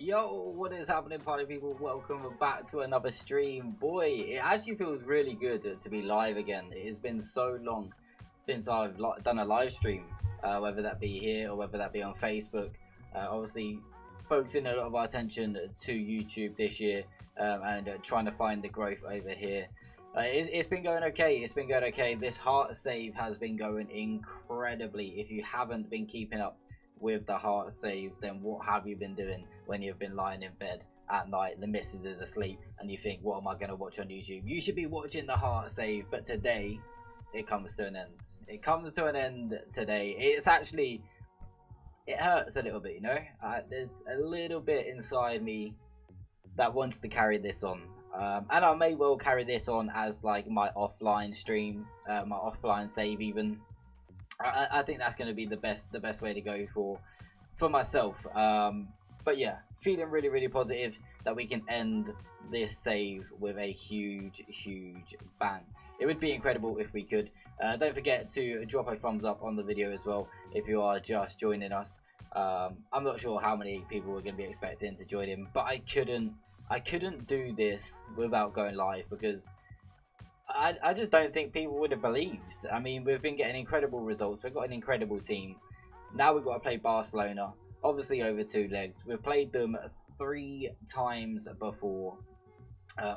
Yo, what is happening, party people? Welcome back to another stream. Boy, it actually feels really good to be live again. It has been so long since I've done a live stream, whether that be here or whether that be on Facebook. Obviously, focusing a lot of our attention to YouTube this year and trying to find the growth over here. It's been going okay. It's been going okay. This heart save has been going incredibly. If you haven't been keeping up with the heart saves, then what have you been doing when you've been lying in bed at night, the missus is asleep, and you think, what am I going to watch on YouTube? You should be watching the heart save. But today it comes to an end. It comes to an end today. It's actually, it hurts a little bit, you know. There's a little bit inside me that wants to carry this on, and I may well carry this on as like my offline stream, my offline save even. I think that's going to be the best way to go for myself. But yeah, feeling really positive that we can end this save with a huge bang. It would be incredible if we could. Don't forget to drop a thumbs up on the video as well if you are just joining us. I'm not sure how many people we're going to be expecting to join in, but I couldn't do this without going live, because I just don't think people would have believed. I mean, we've been getting incredible results. We've got an incredible team. Now we've got to play Barcelona, obviously over 2 legs. We've played them 3 times before,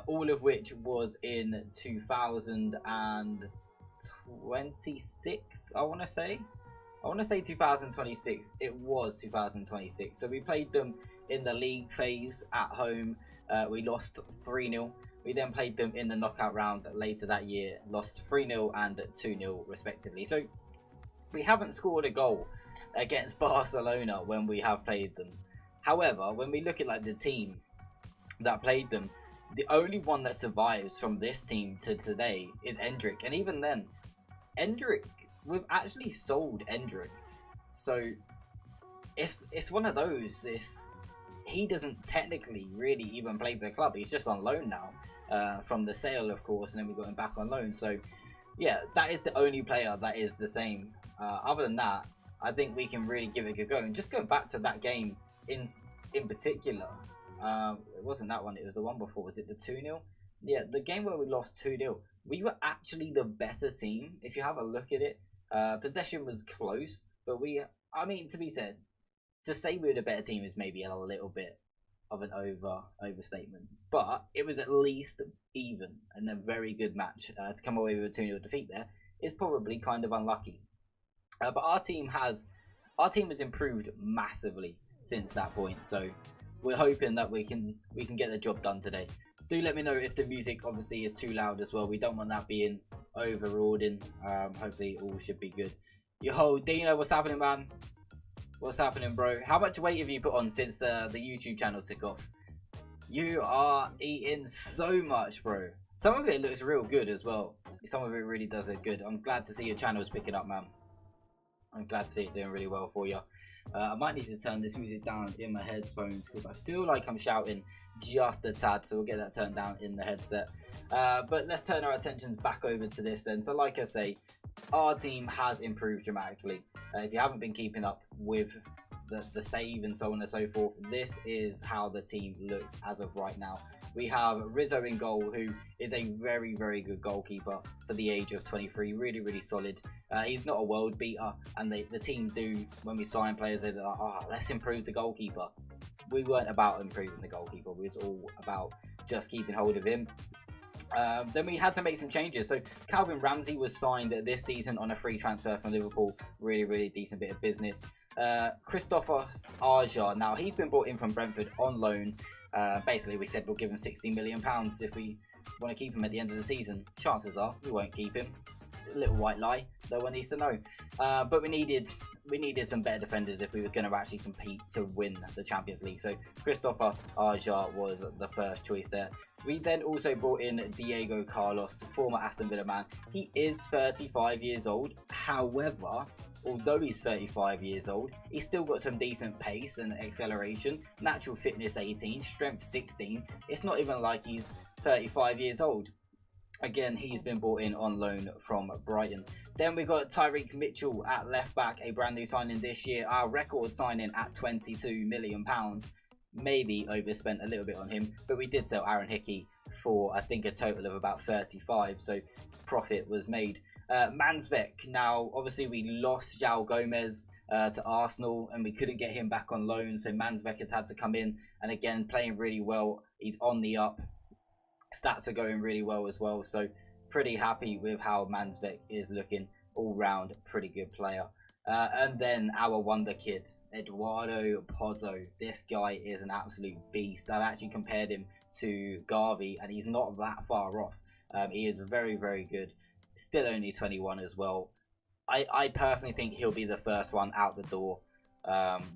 all of which was in 2026, I want to say 2026. It was 2026. So we played them in the league phase at home. We lost 3-0. We then played them in the knockout round later that year, lost 3-0 and 2-0 respectively. So we haven't scored a goal against Barcelona when we have played them. However, when we look at like the team that played them, the only one that survives from this team to today is Endrick. And even then, Endrick, we've actually sold Endrick. So it's one of those, he doesn't technically really even play for the club. He's just on loan now, from the sale, of course, and then we got him back on loan. So yeah, that is the only player that is the same. Other than that, I think we can really give it a good go. And just go back to that game in particular. It wasn't that one, it was the one before. Was it the 2-0? Yeah, the game where we lost 2-0. We were actually the better team. If you have a look at it, possession was close, but I mean, to be said, to say we were the better team is maybe a little bit of an overstatement, but it was at least even and a very good match. To come away with a 2-0 defeat there is probably kind of unlucky, but our team has improved massively since that point. So we're hoping that we can get the job done today. Do let me know if the music obviously is too loud as well. We don't want that being overawing. Hopefully all should be good. Yo, Dino, what's happening, man? What's happening, bro? How much weight have you put on since the YouTube channel took off? You are eating so much, bro. Some of it looks real good as well. Some of it really does look good. I'm glad to see your channel's picking up, man. I'm glad to see it doing really well for you. I might need to turn this music down in my headphones because I feel like I'm shouting just a tad, so we'll get that turned down in the headset. But let's turn our attentions back over to this then. So like I say, our team has improved dramatically. If you haven't been keeping up with the save and so on and so forth, this is how the team looks as of right now. We have Rizzo in goal, who is a very good goalkeeper for the age of 23. Really solid. He's not a world beater, and the team do, when we sign players, they're like, oh, let's improve the goalkeeper. We weren't about improving the goalkeeper. We was all about just keeping hold of him. Then we had to make some changes. So Calvin Ramsey was signed this season on a free transfer from Liverpool. Really decent bit of business. Christopher Arja, now he's been brought in from Brentford on loan. Basically we said we'll give him £60 million if we want to keep him at the end of the season. Chances are we won't keep him. A little white lie, no one needs to know. But we needed some better defenders if we was going to actually compete to win the Champions League. So Christopher Arja was the first choice there. We then also brought in Diego Carlos, former Aston Villa man. He is 35 years old. However, although he's 35 years old, he's still got some decent pace and acceleration. Natural fitness 18, strength 16. It's not even like he's 35 years old. Again, he's been brought in on loan from Brighton. Then we got Tyreek Mitchell at left back, a brand new signing this year. Our record signing at £22 million. maybe overspent a little bit on him, but we did sell Aaron Hickey for I think a total of about 35, so profit was made. Mansvek, now obviously we lost João Gomez to Arsenal and we couldn't get him back on loan, so Mansvek has had to come in, and again playing really well. He's on the up, stats are going really well as well, so pretty happy with how Mansvek is looking. All round pretty good player. And then our wonder kid, Eduardo Pozzo. This guy is an absolute beast. I've actually compared him to Garvey and he's not that far off. He is very, very good. Still only 21 as well. I personally think he'll be the first one out the door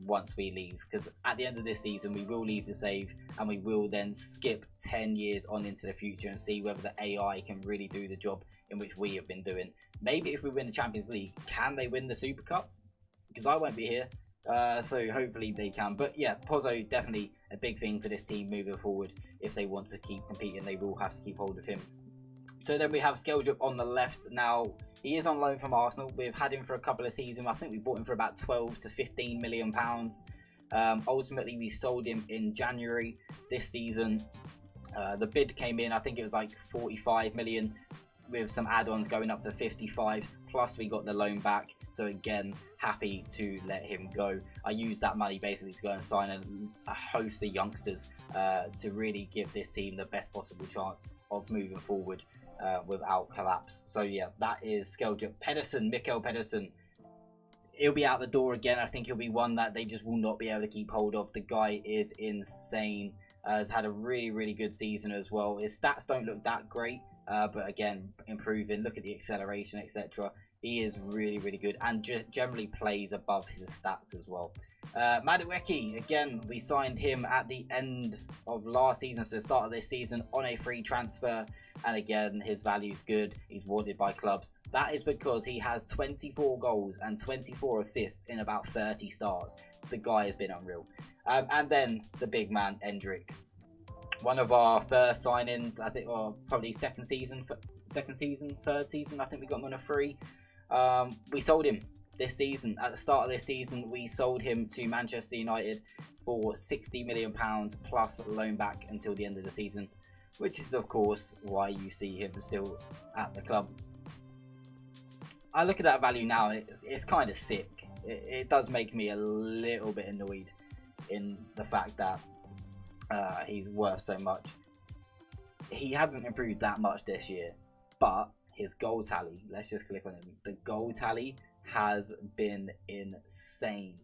once we leave, because at the end of this season we will leave the save and we will then skip 10 years on into the future and see whether the AI can really do the job in which we have been doing. Maybe if we win the Champions League, can they win the Super Cup? Because I won't be here, so hopefully they can. But yeah, Pozzo definitely a big thing for this team moving forward. If they want to keep competing, they will have to keep hold of him. So then we have Skeldrup on the left. Now, he is on loan from Arsenal. We've had him for a couple of seasons. I think we bought him for about 12 to 15 million pounds. Ultimately, we sold him in January this season. The bid came in, I think it was like 45 million, with some add-ons going up to 55. Plus, we got the loan back. So again, happy to let him go. I used that money basically to go and sign a host of youngsters to really give this team the best possible chance of moving forward without collapse. So yeah, that is Skeldrup. Pedersen, Mikkel Pedersen, he'll be out the door again. I think he'll be one that they just will not be able to keep hold of. The guy is insane. Has had a really, really good season as well. His stats don't look that great, but again, improving. Look at the acceleration, etc. He is really, really good and generally plays above his stats as well. Madueke, again, we signed him at the end of last season, so the start of this season on a free transfer. And again, his value's good. He's wanted by clubs. That is because he has 24 goals and 24 assists in about 30 starts. The guy has been unreal. And then the big man, Endrick. One of our first signings, I think, or probably third season, I think we got him on a free. We sold him this season. At the start of this season, we sold him to Manchester United for £60 million plus loan back until the end of the season, which is of course why you see him still at the club. I look at that value now and it's kind of sick. It does make me a little bit annoyed in the fact that he's worth so much. He hasn't improved that much this year, but his goal tally, let's just click on him. The goal tally has been insane.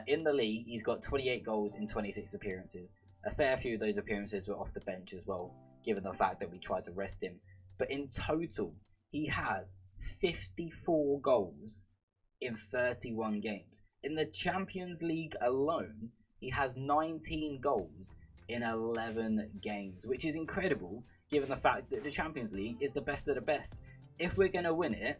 In the league, he's got 28 goals in 26 appearances. A fair few of those appearances were off the bench as well, given the fact that we tried to rest him. But in total, he has 54 goals in 31 games. In the Champions League alone, he has 19 goals in 11 games, which is incredible given the fact that the Champions League is the best of the best. If we're going to win it,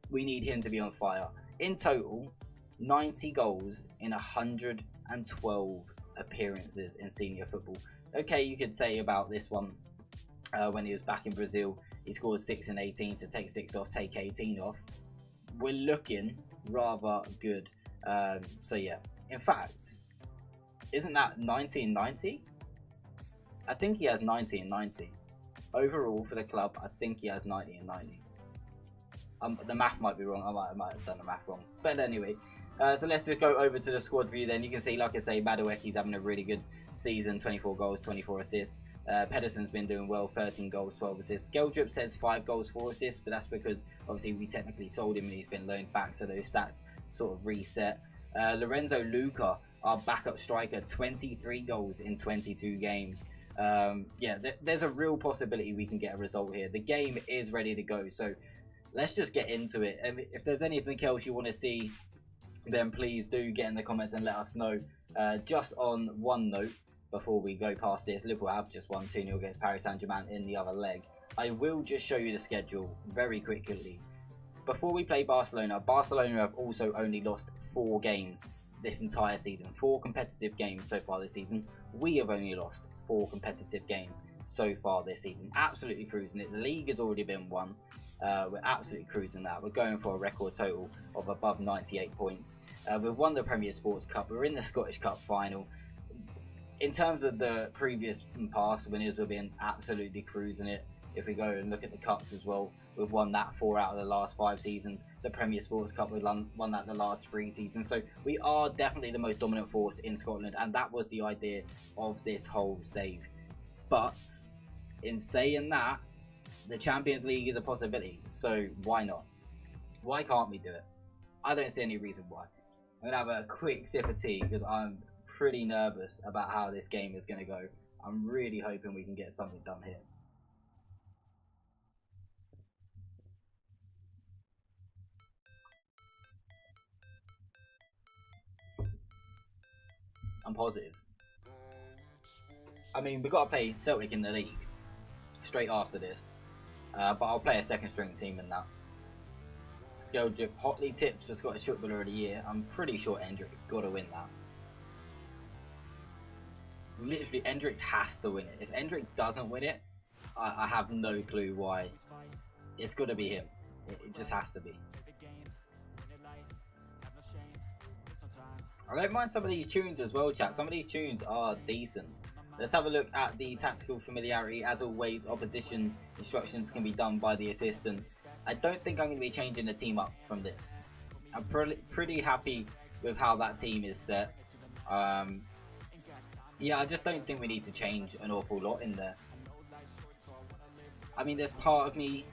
we need him to be on fire. In total, 90 goals in 112 appearances in senior football. Okay, you could say about this one, when he was back in Brazil, he scored 6 in 18, so take 6 off, take 18 off. We're looking rather good. So yeah, in fact, isn't that 90 and 90? I think he has 90 and 90. Overall for the club, I think he has 90 and 90. The math might be wrong. I might have done the math wrong. But anyway, so let's just go over to the squad view then. You can see, like I say, Madueke's having a really good season. 24 goals, 24 assists. Pedersen's been doing well, 13 goals, 12 assists. Skeldrup says 5 goals, 4 assists, but that's because obviously we technically sold him and he's been loaned back, so those stats sort of reset. Lorenzo Luca, our backup striker, 23 goals in 22 games. Yeah, there's a real possibility we can get a result here. The game is ready to go, so let's just get into it. And if there's anything else you want to see, then please do get in the comments and let us know. Just on one note, before we go past this, Liverpool have just won 2-0 against Paris Saint-Germain in the other leg. I will just show you the schedule very quickly. Before we play Barcelona, Barcelona have also only lost 4 games this entire season. 4 competitive games so far this season. We have only lost 4 competitive games so far this season. Absolutely cruising it. The league has already been won. We're absolutely cruising that. We're going for a record total of above 98 points. We've won the Premier Sports Cup. We're in the Scottish Cup final. in terms of the previous and past winners, we've been absolutely cruising it. If we go and look at the cups as well, we've won that 4 out of the last 5 seasons. The Premier Sports Cup, we've won that the last 3 seasons. So we are definitely the most dominant force in Scotland, and that was the idea of this whole save. But in saying that, the Champions League is a possibility, so why not? Why can't we do it? I don't see any reason why. I'm gonna have a quick sip of tea because I'm pretty nervous about how this game is gonna go. I'm really hoping we can get something done here. I'm positive. I mean, we've got to play Celtic in the league straight after this. But I'll play a second string team in that. Skill drip hotly tipped for Scottish Footballer of the Year. I'm pretty sure Endrick's got to win that. Literally, Endrick has to win it. If Endrick doesn't win it, I have no clue why. It's got to be him. It just has to be. I don't mind some of these tunes as well, chat. Some of these tunes are decent. Let's have a look at the tactical familiarity. As always, opposition instructions can be done by the assistant. I don't think I'm going to be changing the team up from this. I'm pretty happy with how that team is set. Yeah, I just don't think we need to change an awful lot in there. I mean, there's part of me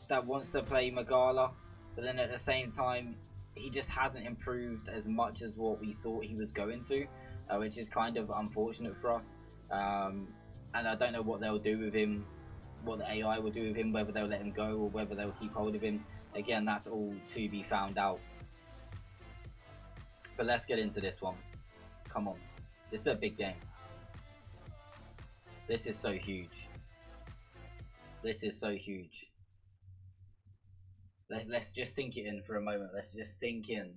that wants to play Magala, but then at the same time, he just hasn't improved as much as what we thought he was going to, which is kind of unfortunate for us. And I don't know what they'll do with him, what the AI will do with him, whether they'll let him go or whether they'll keep hold of him. Again, that's all to be found out. But let's get into this one. Come on. This is a big game. This is so huge. This is so huge. Let's just sink it in for a moment. Let's just sink in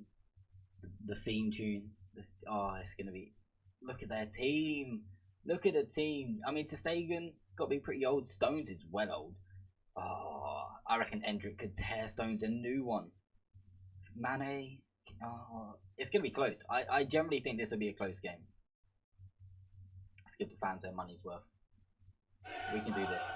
the theme tune. It's going to be... Look at their team. Look at the team. I mean, ter Stegen, it's got to be pretty old. Stones is well old. Oh, I reckon Endrick could tear Stones a new one. Mane. Oh, it's going to be close. I generally think this will be a close game. Let's give the fans their money's worth. We can do this.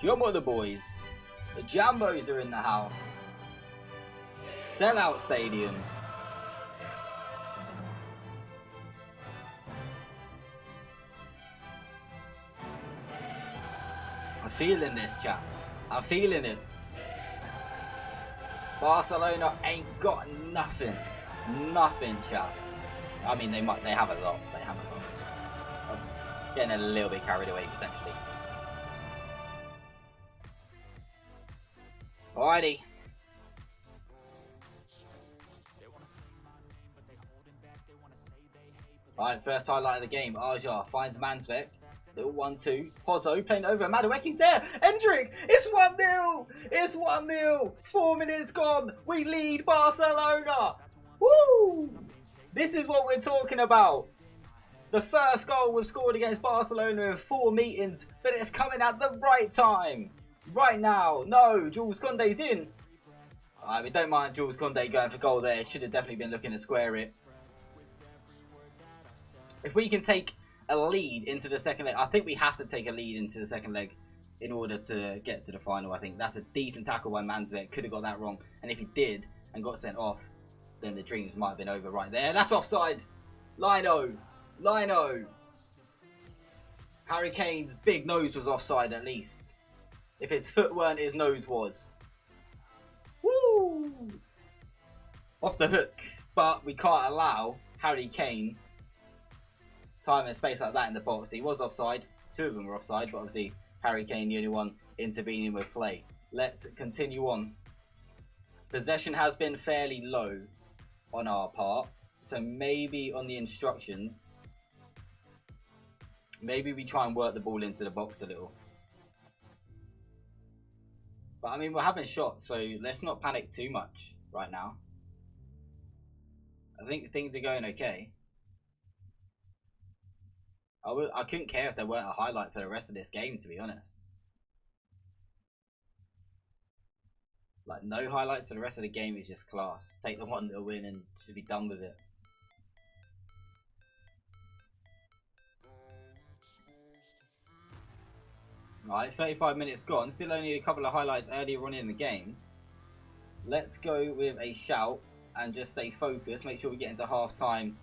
Come on, the boys. The Jambos are in the house. Sellout stadium. I'm feeling this, chat. I'm feeling it. Barcelona ain't got nothing. Nothing, chat. I mean, they have a lot. They have a lot. I'm getting a little bit carried away, potentially. Alrighty. Alright, first highlight of the game. Aja finds Mansvek. Little 1-2. Pozzo playing over. Madueke's there. Endrick. It's 1-0. It's 1-0. 4 minutes gone. We lead Barcelona. Woo! This is what we're talking about. The first goal we've scored against Barcelona in 4 meetings, but it's coming at the right time. Right now. No, Jules Koundé's in. Alright, we don't mind Jules Koundé going for goal there. Should have definitely been looking to square it. If we can take a lead into the second leg, I think we have to take a lead into the second leg in order to get to the final. I think that's a decent tackle by Mansvek. Could have got that wrong. And if he did and got sent off, then the dreams might have been over right there. That's offside. Lino. Lino. Harry Kane's big nose was offside at least. If his foot weren't, his nose was. Woo! Off the hook. But we can't allow Harry Kane time and space like that in the box. He was offside. 2 of them were offside, but obviously Harry Kane the only one intervening with play. Let's continue on. Possession has been fairly low on our part, so maybe on the instructions, maybe we try and work the ball into the box a little. But I mean, we're having shots, so let's not panic too much right now. I think things are going okay. I couldn't care if there weren't a highlight for the rest of this game, to be honest. Like, no highlights for the rest of the game is just class. Take the 1-0 win and just be done with it. Alright, 35 minutes gone. Still only a couple of highlights earlier on in the game. Let's go with a shout and just stay focused. Make sure we get into half-time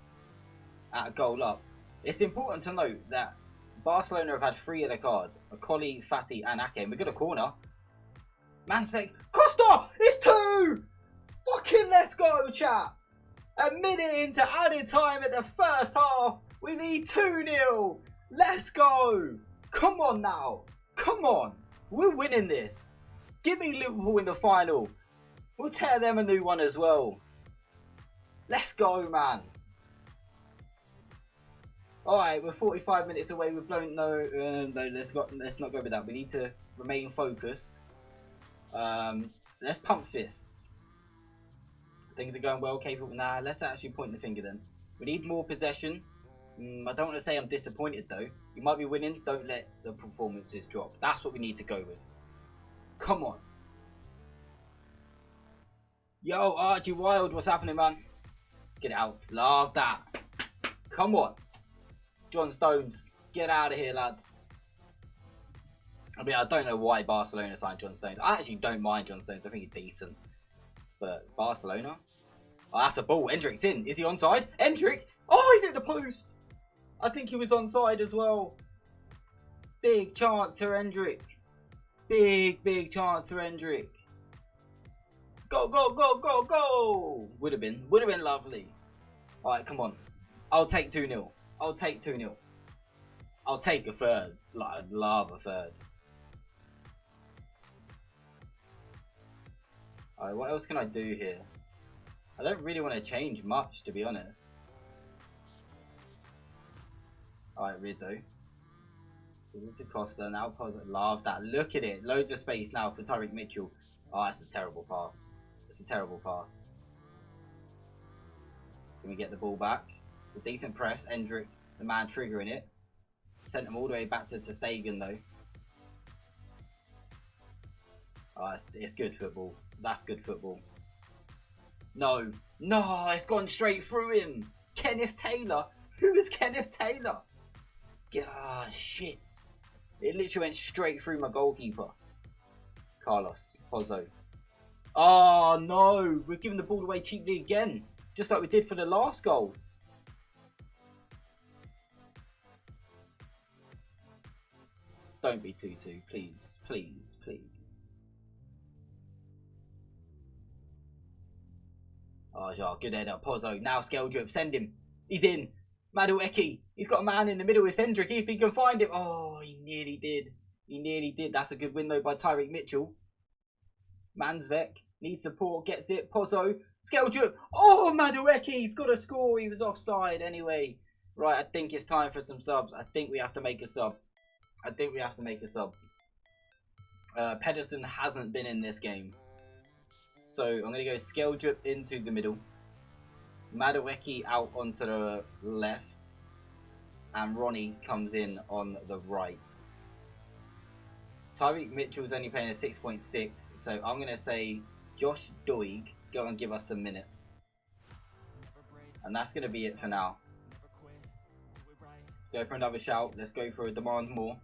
at a goal up. It's important to note that Barcelona have had 3 of the cards. Akoli, Fati and Ake. We got a corner. Mansbeck. Costa! It's 2! Fucking let's go, chat. A minute into added time at the first half. We need 2-0. Let's go. Come on now. Come on. We're winning this. Give me Liverpool in the final. We'll tear them a new one as well. Let's go, man. Alright, we're 45 minutes away. We've blown... No, let's not go with that. We need to remain focused. Let's pump fists. Things are going well, capable. Nah, let's actually point the finger then. We need more possession. I don't want to say I'm disappointed though. You might be winning. Don't let the performances drop. That's what we need to go with. Come on. Yo, Archie Wild, what's happening, man? Get out. Love that. Come on. John Stones, get out of here, lad. I mean, I don't know why Barcelona signed John Stones. I actually don't mind John Stones. I think he's decent. But Barcelona? Oh, that's a ball. Endrick's in. Is he onside? Endrick! Oh, he's at the post. I think he was onside as well. Big chance for Endrick. Big chance for Endrick. Go, go, go, go, go! Would have been lovely. Alright, come on. I'll take 2-0. I'll take 2-0. I'll take a third. Like, I'd love a third. Alright, what else can I do here? I don't really want to change much, to be honest. Alright, Rizzo. To Costa, now Costa. Love that. Look at it. Loads of space now for Tyreek Mitchell. Oh, that's a terrible pass. It's a terrible pass. Can we get the ball back? It's a decent press. Endrick, the man triggering it. Sent him all the way back to Stegen though. Oh, it's good football. That's good football. No. No, it's gone straight through him. Kenneth Taylor. Who is Kenneth Taylor? Ah, shit. It literally went straight through my goalkeeper. Carlos. Pozzo. Oh, no. We're giving the ball away cheaply again. Just like we did for the last goal. Don't be 2-2. Please. Please. Please. Oh, yeah, good header. Pozzo. Now Skeldrup. Send him. He's in. Madueke. He's got a man in the middle with Cendric. If he can find him. Oh, he nearly did. He nearly did. That's a good win, though, by Tyreek Mitchell. Mansvek. Needs support. Gets it. Pozzo. Skeldrup. Oh, Madueke. He's got a score. He was offside anyway. Right, I think it's time for some subs. I think we have to make a sub. Pedersen hasn't been in this game. So I'm going to go Skeldrup into the middle. Madueke out onto the left. And Ronnie comes in on the right. Tyreek Mitchell's only playing a 6.6. So I'm going to say Josh Doig, go and give us some minutes. And that's going to be it for now. So for another shout, let's go for a demand more.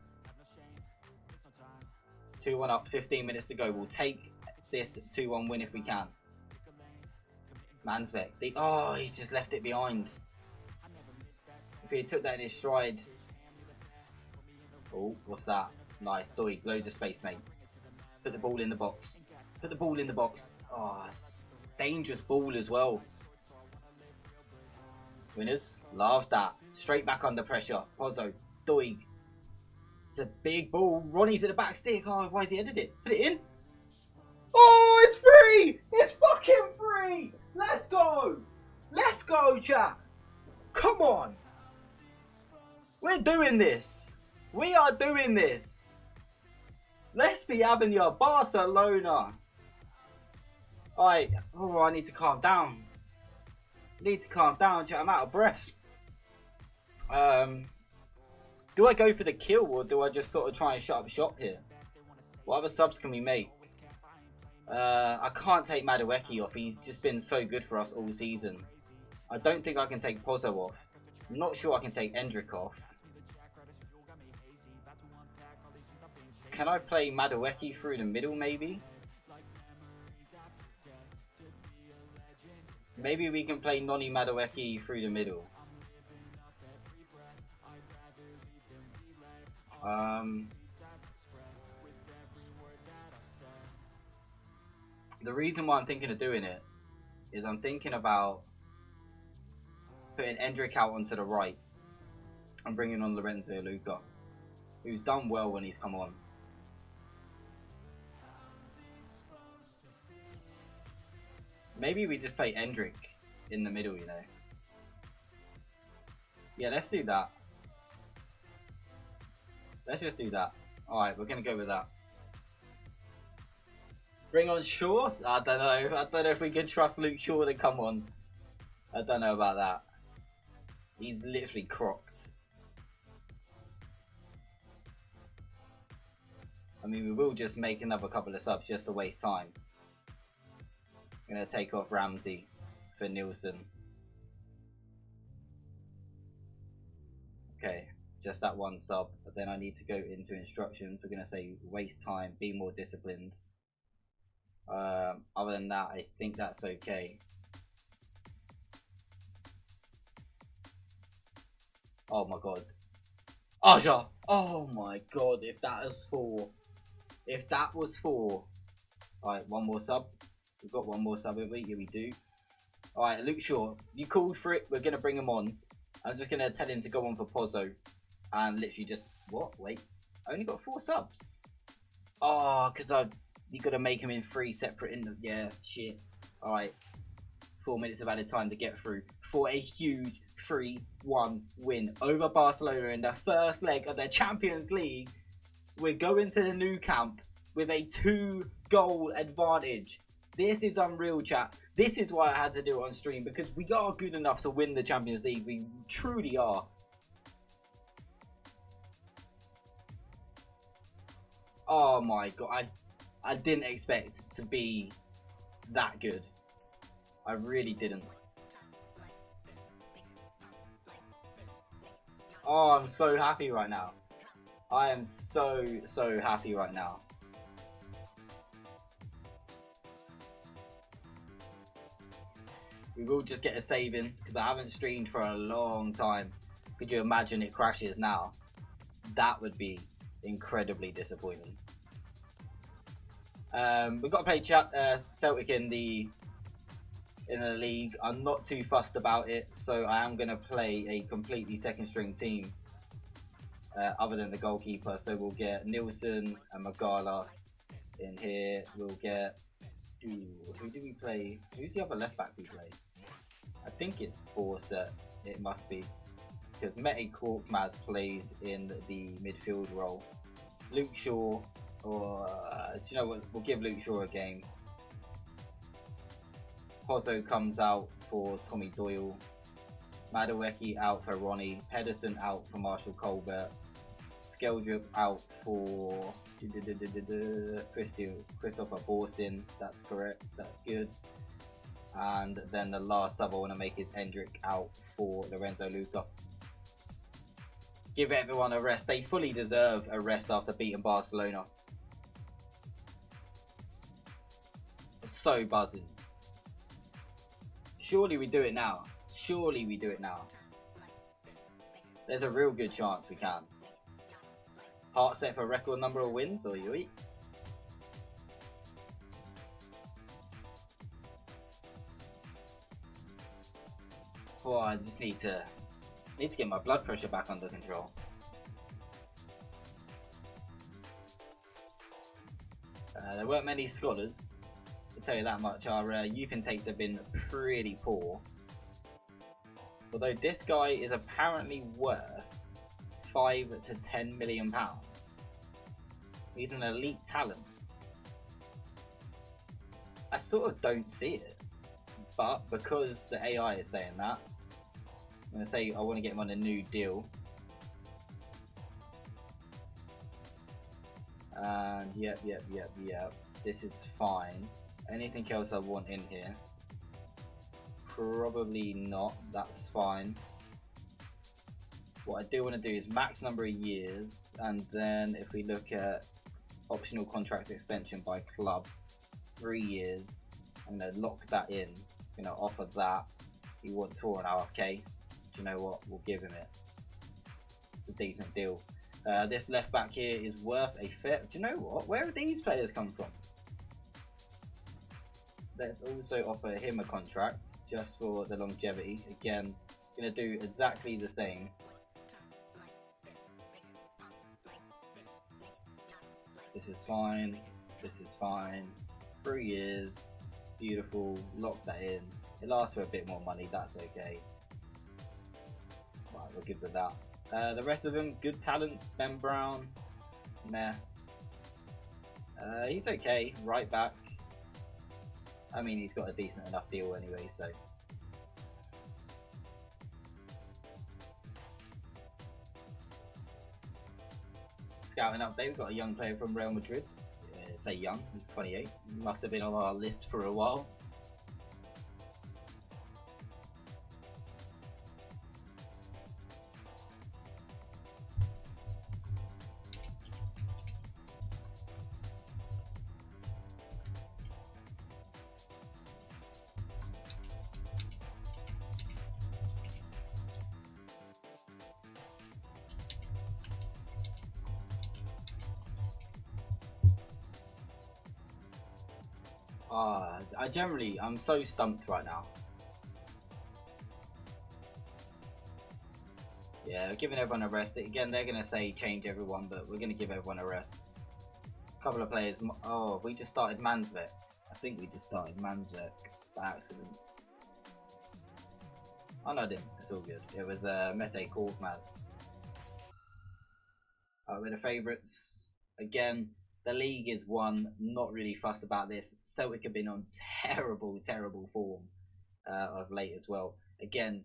2-1 up, 15 minutes to go. We'll take this 2-1 win if we can. Mansbeck. Oh, he's just left it behind. If he took that in his stride. Oh, what's that? Nice. Doig, loads of space, mate. Put the ball in the box. Put the ball in the box. Oh, dangerous ball as well. Winners. Love that. Straight back under pressure. Pozzo. Doig. It's a big ball. Ronnie's at the back stick. Oh, why has he headed it? Put it in. Oh, it's free! It's fucking free! Let's go! Let's go, chat! Come on! We're doing this! We are doing this! Let's be having your Barcelona! Alright, oh, I need to calm down. Chat. I'm out of breath. Do I go for the kill or do I just sort of try and shut up shop here? What other subs can we make? I can't take Madueke off. He's just been so good for us all season. I don't think I can take Pozzo off. I'm not sure I can take Endrick off. Can I play Madueke through the middle, maybe? Maybe we can play Noni Madueke through the middle. The reason why I'm thinking of doing it is I'm thinking about putting Endrick out onto the right and bringing on Lorenzo Luca, who's done well when he's come on. Maybe we just play Endrick in the middle, you know. Yeah, let's do that. Let's just do that. Alright, we're going to go with that. Bring on Shaw? I don't know. I don't know if we can trust Luke Shaw to come on. I don't know about that. He's literally crocked. I mean, we will just make another couple of subs just to waste time. I'm going to take off Ramsey for Nielsen. Okay, just that one sub. But then I need to go into instructions. We're going to say waste time, be more disciplined. Other than that, I think that's okay. Oh my god. Aja! Oh my god, if that was 4. If that was 4. Alright, one more sub. We've got one more sub, have we? Yeah, we do. Alright, Luke Shaw, you called for it. We're going to bring him on. I'm just going to tell him to go on for Pozzo. And literally just... What? Wait. I only got 4 subs. Oh, because you got to make him in 3 separate... Yeah, shit. Alright. 4 minutes of added time to get through for a huge 3-1 win over Barcelona in the first leg of the Champions League. We're going to the new camp with a 2-goal advantage. This is unreal, chat. This is why I had to do it on stream, because we are good enough to win the Champions League. We truly are. Oh my god, I didn't expect to be that good. I really didn't. Oh, I'm so happy right now. I am so happy right now. We will just get a save in, because I haven't streamed for a long time. Could you imagine it crashes now? That would be incredibly disappointing. We've got to play Celtic in the league. I'm not too fussed about it, so I am going to play a completely second string team other than the goalkeeper. So we'll get Nielsen and Magala in here. We'll get... who do we play? Who's the other left back we play? I think it's Borset. It must be, because Mete Korkmaz plays in the midfield role. Luke Shaw, or do you know what? We'll give Luke Shaw a game. Pozzo comes out for Tommy Doyle. Madueke out for Ronnie. Pedersen out for Marshall Colbert. Skeldrup out for Christopher Borsin. That's correct. That's good. And then the last sub I want to make is Endrick out for Lorenzo Luca. Give everyone a rest. They fully deserve a rest after beating Barcelona. It's so buzzing. Surely we do it now. Surely we do it now. There's a real good chance we can. Heart set for a record number of wins, or you eat. Oh, I just need to get my blood pressure back under control. There weren't many scholars, I'll tell you that much. Our youth intakes have been pretty poor. Although this guy is apparently worth 5 to 10 million pounds. He's an elite talent. I sort of don't see it, but because the AI is saying that, I'm going to say I want to get him on a new deal. And yep. This is fine. Anything else I want in here? Probably not. That's fine. What I do want to do is max number of years, and then if we look at optional contract extension by club, 3 years. I'm going to lock that in. I'm going to offer that. He wants 4.5k. Do you know what? We'll give him it. It's a decent deal. This left back here is worth a fair. Do you know what? Where have these players come from? Let's also offer him a contract just for the longevity. Again, going to do exactly the same. This is fine. This is fine. 3 years. Beautiful. Lock that in. It lasts for a bit more money. That's okay. Right, we're good with that. The rest of them, good talents. Ben Brown. Meh. He's okay. Right back. I mean, he's got a decent enough deal anyway, so. Scouting update, we've got a young player from Real Madrid. Say young, he's 28. Must have been on our list for a while. I'm so stumped right now. Yeah, giving everyone a rest. Again, they're going to say change everyone, but we're going to give everyone a rest. A couple of players. Oh, we just started Mansbeck. I think we just started Mansbeck by accident. Oh no, I didn't. It's all good. It was Mete Korkmaz. We're the favourites. Again, the league is one. Not really fussed about this. Celtic have been on terrible form of late as well. Again,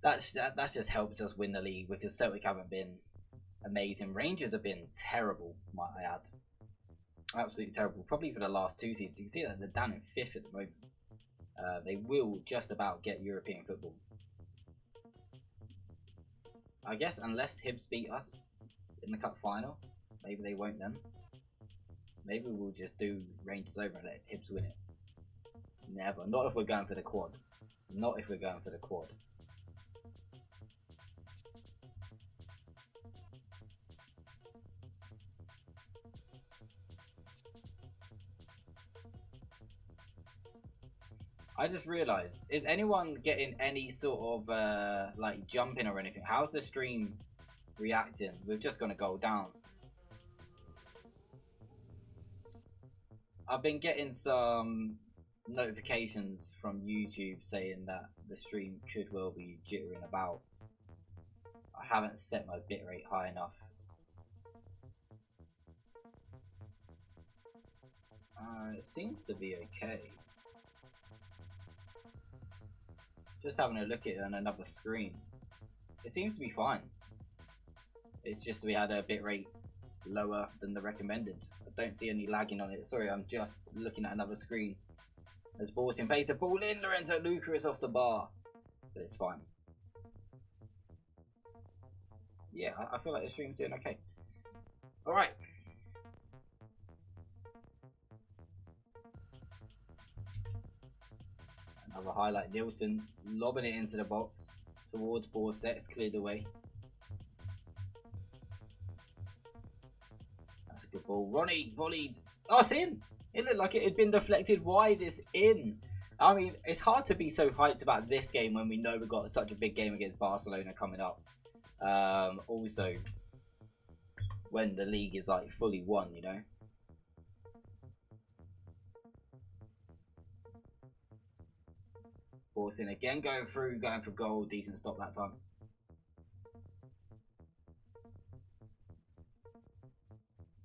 that's just helped us win the league because Celtic haven't been amazing. Rangers have been terrible, might I add. Absolutely terrible. Probably for the last 2 seasons. You can see that they're down in 5th at the moment. They will just about get European football. I guess unless Hibs beat us in the cup final, maybe they won't then. Maybe we'll just do Rangers over and let Hibs win it. Never. Not if we're going for the quad. Not if we're going for the quad. I just realised, is anyone getting any sort of like jumping or anything? How's the stream reacting? We've just gone a goal down. I've been getting some notifications from YouTube saying that the stream could well be jittering about. I haven't set my bitrate high enough. It seems to be okay. Just having a look at it on another screen. It seems to be fine. It's just we had a bitrate lower than the recommended. I don't see any lagging on it. Sorry, I'm just looking at another screen. As Borsin plays the ball in, Lorenzo Luca is off the bar. But it's fine. Yeah, I feel like the stream's doing okay. Alright. Another highlight. Nielsen lobbing it into the box towards Borset. It's cleared away. That's a good ball. Ronnie volleyed. Oh, it's in. It looked like it had been deflected wide. It's in. I mean, it's hard to be so hyped about this game when we know we've got such a big game against Barcelona coming up. Also, when the league is like fully won, you know. Forcing again, going through, going for goal. Decent stop that time.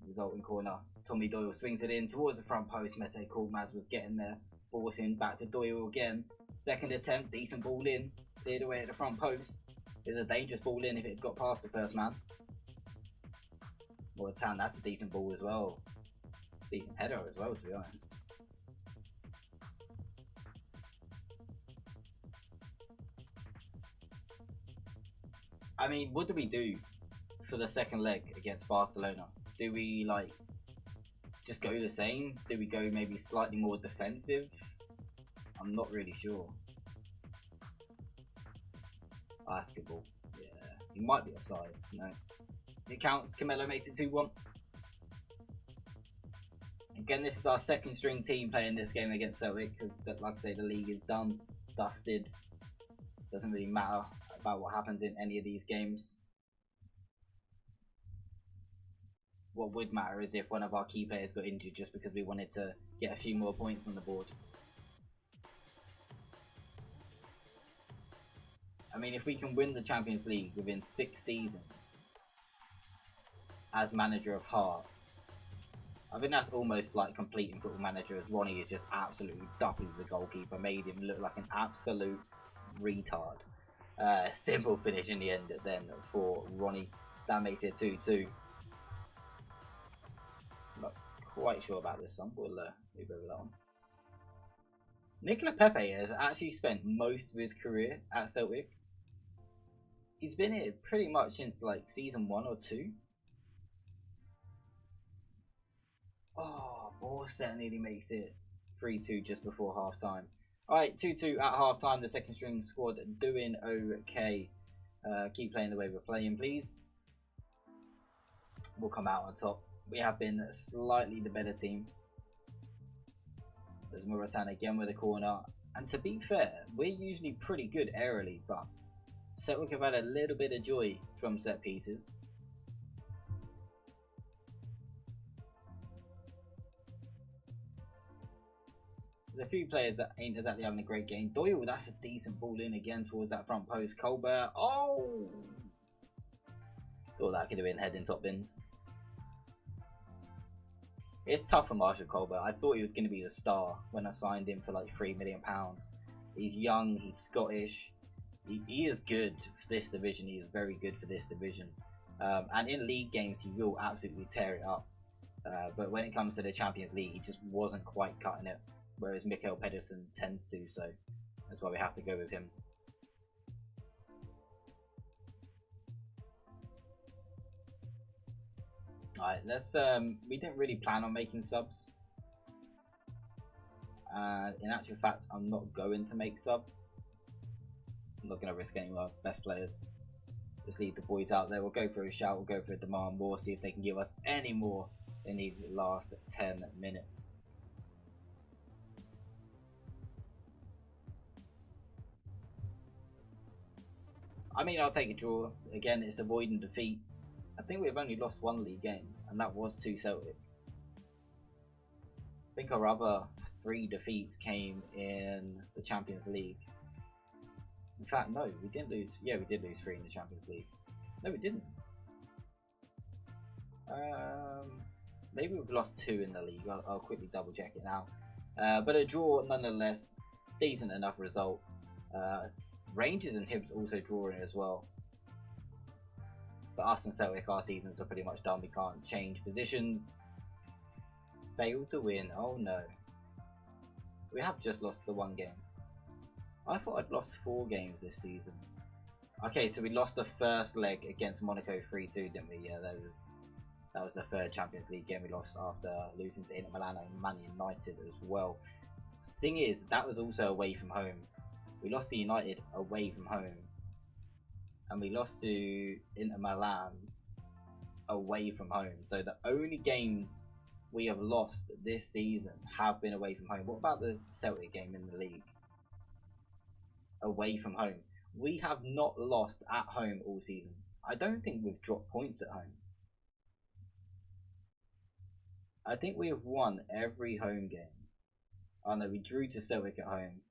Resulting corner. Tommy Doyle swings it in towards the front post. Mete Korkmaz was getting there. Forcing back to Doyle again. Second attempt, decent ball in. Cleared away at the front post. It's a dangerous ball in if it got past the first man. Well, that's a decent ball as well. Decent header as well, to be honest. I mean, what do we do for the second leg against Barcelona? Do we like just go the same? Do we go maybe slightly more defensive? I'm not really sure. Basketball. Yeah, he might be offside. No, it counts. Camelo makes it 2-1. Again, this is our second string team playing this game against Celtic because, like I say, the league is done, dusted. Doesn't really matter about what happens in any of these games. What would matter is if one of our key players got injured just because we wanted to get a few more points on the board. I mean, if we can win the Champions League within 6 seasons as manager of Hearts, I think that's almost like completing Football Manager, as Ronnie is just absolutely dumping the goalkeeper, made him look like an absolute retard. Simple finish in the end then for Ronnie. That makes it 2-2. Not quite sure about this one. We'll move over that one. Nicola Pepe has actually spent most of his career at Celtic. He's been here pretty much since like season 1 or 2. Oh, Borset nearly makes it 3-2 just before half time. Alright, 2-2 at half time. The second string squad doing okay. Keep playing the way we're playing, please. We'll come out on top. We have been slightly the better team. There's Muratan again with a corner. And to be fair, we're usually pretty good aerially, but Celtic have had a little bit of joy from set pieces. There's a few players that ain't exactly having a great game. Doyle, that's a decent ball in again towards that front post. Colbert, oh! Thought that could have been heading top bins. It's tough for Marshall Colbert. I thought he was going to be the star when I signed him for like £3 million. He's young, he's Scottish. He is good for this division. He is very good for this division. And in league games, he will absolutely tear it up. But when it comes to the Champions League, he just wasn't quite cutting it. Whereas Mikael Pedersen tends to, so that's why we have to go with him. Alright, let's we didn't really plan on making subs. In actual fact, I'm not going to make subs. I'm not going to risk any of our best players. Just leave the boys out there. We'll go for a shout, we'll go for a demand more, see if they can give us any more in these last 10 minutes. I mean, I'll take a draw. Again, it's avoiding defeat. I think we've only lost 1 league game, and that was to Celtic. I think our other 3 defeats came in the Champions League. In fact, no, we didn't lose. Yeah, we did lose 3 in the Champions League. No, we didn't. Maybe we've lost 2 in the league. I'll quickly double check it now. But a draw, nonetheless, decent enough result. Rangers and Hibs also drawing as well. But us and Celtic, our seasons are pretty much done. We can't change positions. Fail to win. Oh no. We have just lost the 1 game. I thought I'd lost 4 games this season. Okay, so we lost the first leg against Monaco 3-2, didn't we? Yeah, that was the 3rd Champions League game we lost after losing to Inter Milan and Man United as well. Thing is, that was also away from home. We lost to United away from home. And we lost to Inter Milan away from home. So the only games we have lost this season have been away from home. What about the Celtic game in the league? Away from home. We have not lost at home all season. I don't think we've dropped points at home. I think we have won every home game. Oh no, we drew to Celtic at home.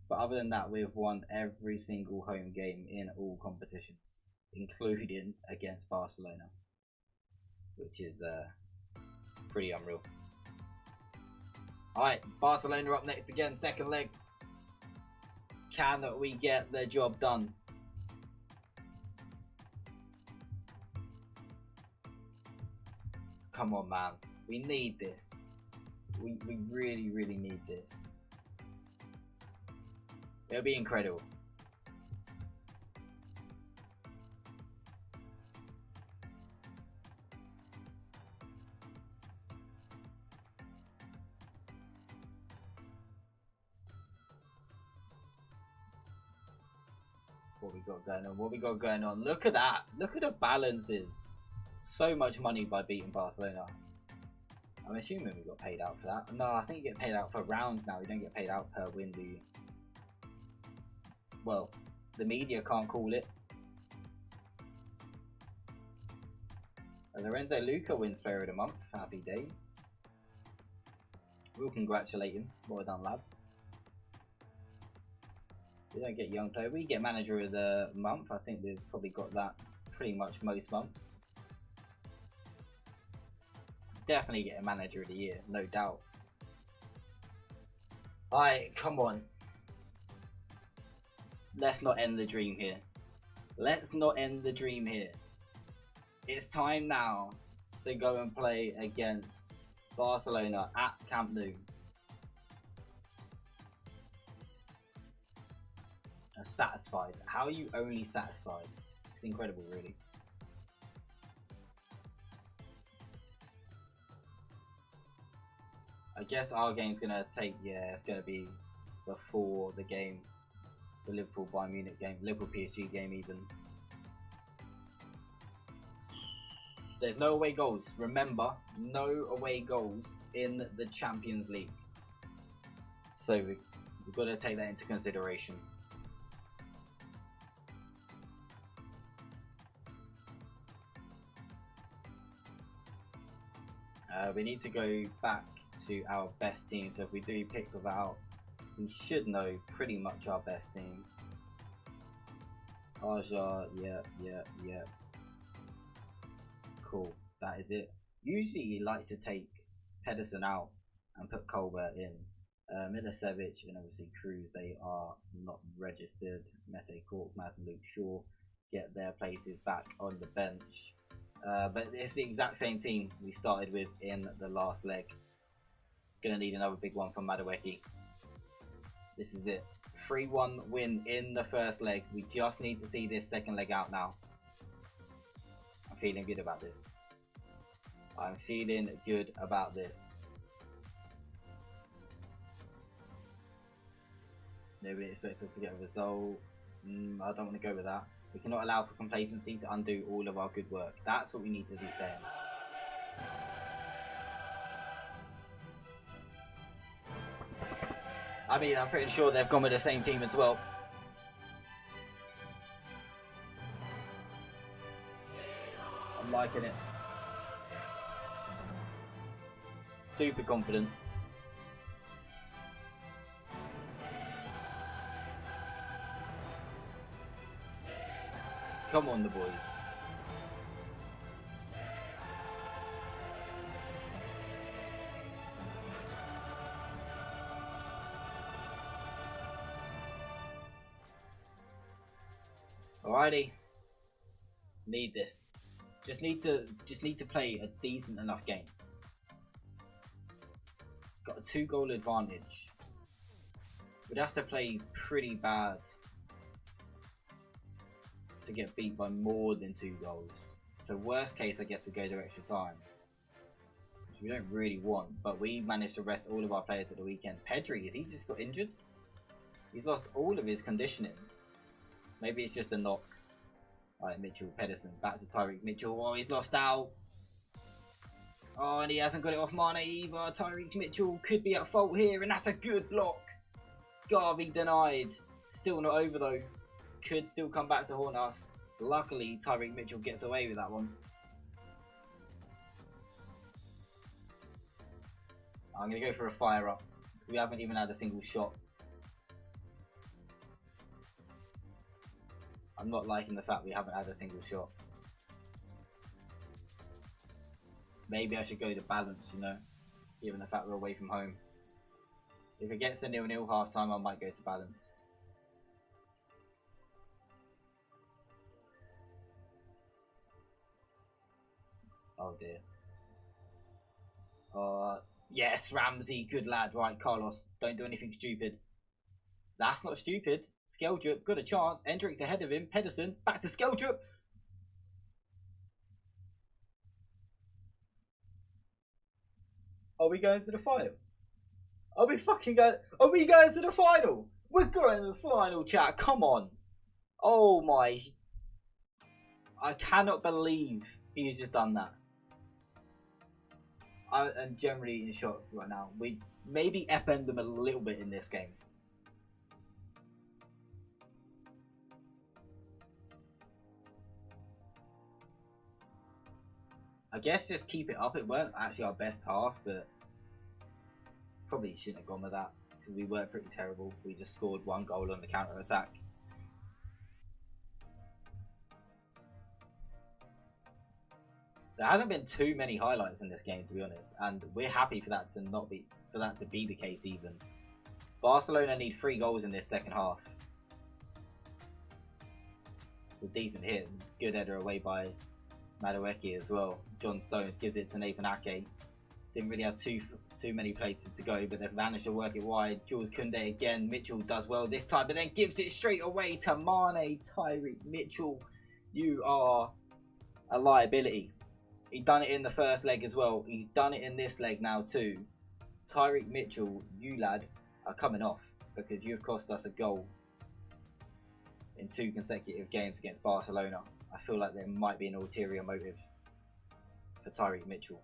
But other than that, we have won every single home game in all competitions, including against Barcelona, which is pretty unreal. Alright, Barcelona up next again, second leg. Can we get the job done? Come on, man. We need this. We really, really need this. It'll be incredible. What we got going on? What we got going on? Look at that. Look at the balances. So much money by beating Barcelona. I'm assuming we got paid out for that. No, I think you get paid out for rounds now. You don't get paid out per win, do you? Well, the media can't call it. Lorenzo Luca wins Player of the Month. Happy days. We'll congratulate him. Well done, lad. We don't get Young Player. We get Manager of the Month. I think we've probably got that pretty much most months. Definitely get a Manager of the Year, no doubt. Alright, come on. Let's not end the dream here. Let's not end the dream here. It's time now to go and play against Barcelona at Camp Nou. Satisfied. How are you only satisfied? It's incredible, really. I guess our game's gonna take, yeah, it's gonna be before the game, the Liverpool Bayern Munich game, Liverpool PSG game even. There's no away goals. Remember, no away goals in the Champions League. So we've got to take that into consideration. We need to go back to our best team. So if we do pick without, we should know pretty much our best team. Aja, yeah. Cool, that is it. Usually he likes to take Pedersen out and put Colbert in. Milicevic and obviously Cruz, they are not registered. Mete Korkmaz and Luke Shaw get their places back on the bench. But it's the exact same team we started with in the last leg. Gonna need another big one from Madueke. This is it. 3-1 win in the first leg. We just need to see this second leg out now. I'm feeling good about this. I'm feeling good about this. Nobody expects us to get a result. I don't want to go with that. We cannot allow for complacency to undo all of our good work. That's what we need to be saying. I mean, I'm pretty sure they've gone with the same team as well. I'm liking it. Super confident. Come on, the boys. Alrighty. Need this. Just need to play a decent enough game. Got a 2-goal advantage. We'd have to play pretty bad to get beat by more than 2 goals. So worst case, I guess we go to extra time, which we don't really want, but we managed to rest all of our players at the weekend. Pedri, has he just got injured? He's lost all of his conditioning. Maybe it's just a knock. Alright, Mitchell, Pedersen, back to Tyreek Mitchell. Oh, he's lost out. Oh, and he hasn't got it off Mane either. Tyreek Mitchell could be at fault here, and that's a good block. Garvey denied. Still not over though. Could still come back to haunt us. Luckily, Tyreek Mitchell gets away with that one. I'm going to go for a fire up, because we haven't even had a single shot. I'm not liking the fact we haven't had a single shot. Maybe I should go to balance, you know, given the fact we're away from home. If it gets to 0-0 half time, I might go to balance. Oh dear. Yes, Ramsey, good lad. Right, Carlos, don't do anything stupid. That's not stupid. Skeldrup, got a chance. Endrick's ahead of him. Pedersen, back to Skeldrup. Are we going to the final? Are we fucking going? Are we going to the final? We're going to the final, chat. Come on. Oh my! I cannot believe he's just done that. I'm generally in shock right now. We maybe FN them a little bit in this game. I guess just keep it up. It weren't actually our best half, but probably shouldn't have gone with that because we were pretty terrible. We just scored 1 goal on the counter attack. There hasn't been too many highlights in this game, to be honest, and we're happy for that to be the case. Even Barcelona need 3 goals in this second half. It's a decent hit, good header away by Madueke as well. John Stones gives it to Nathan Ake. Didn't really have too many places to go, but they've managed to work it wide. Jules Koundé again. Mitchell does well this time, but then gives it straight away to Mane. Tyreek Mitchell, you are a liability. He done it in the first leg as well. He's done it in this leg now too. Tyreek Mitchell, you lad, are coming off because you've cost us a goal in 2 consecutive games against Barcelona. I feel like there might be an ulterior motive for Tyreek Mitchell.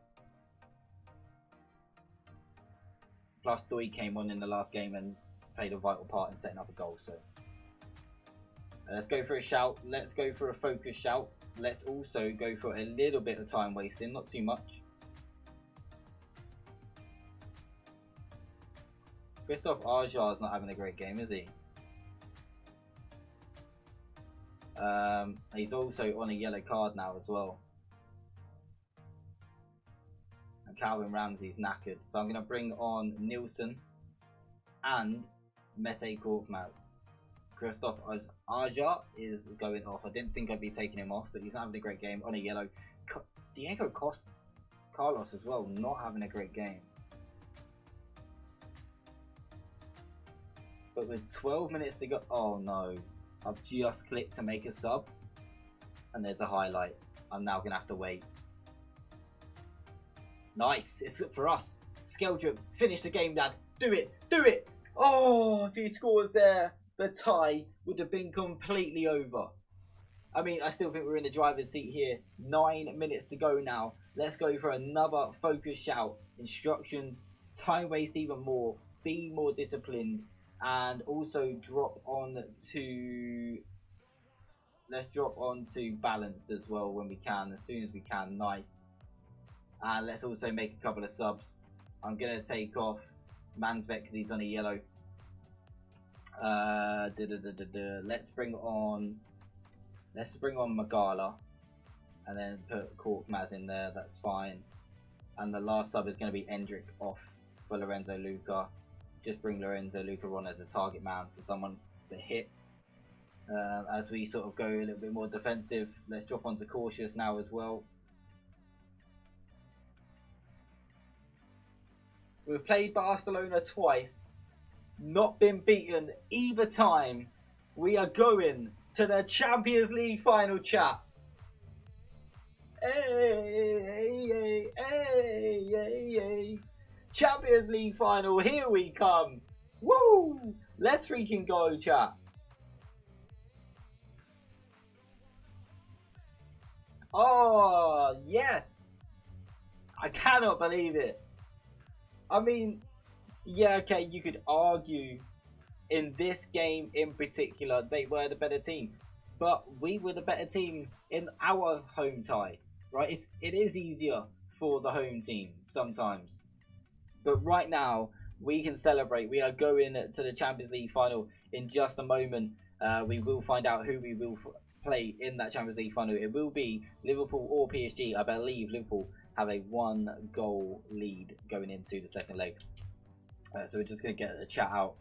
Plus, Doi came on in the last game and played a vital part in setting up a goal. So let's go for a shout. Let's go for a focus shout. Let's also go for a little bit of time wasting, not too much. Christophe Ajar's not having a great game, is he? He's also on a yellow card now as well. And Calvin Ramsey's knackered. So I'm going to bring on Nielsen and Mete Korkmaz. Christophe Ajar is going off. I didn't think I'd be taking him off, but he's having a great game on a yellow. Diego Carlos as well, not having a great game. But with 12 minutes to go, oh no. I've just clicked to make a sub, and there's a highlight. I'm now going to have to wait. Nice, it's good for us. Skeldrum, finish the game, lad. Do it, do it. Oh, if he scores there, the tie would have been completely over. I mean, I still think we're in the driver's seat here. 9 minutes to go now. Let's go for another focus shout. Instructions, time waste even more, be more disciplined, and also drop on to... Let's drop on to balanced as well when we can, as soon as we can. Nice. And let's also make a couple of subs. I'm going to take off Mansbeck because he's on a yellow. Let's bring on Magala and then put Korkmaz in there. That's fine. And the last sub is going to be Endrick off for Lorenzo Luca. Just bring Lorenzo Luca on as a target man for someone to hit. As we sort of go a little bit more defensive, let's drop onto cautious now as well. We've played Barcelona twice, not been beaten either time. We are going to the Champions League final, chat. Hey, hey, hey, hey, hey. Champions League final, here we come. Woo! Let's freaking go, chat. Oh, yes. I cannot believe it. I mean, yeah, okay, you could argue in this game in particular, they were the better team. But we were the better team in our home tie, right? It is easier for the home team sometimes. But right now, we can celebrate. We are going to the Champions League final in just a moment. We will find out who we will play in that Champions League final. It will be Liverpool or PSG. I believe Liverpool have a 1-goal lead going into the second leg. So we're just going to get the chat out.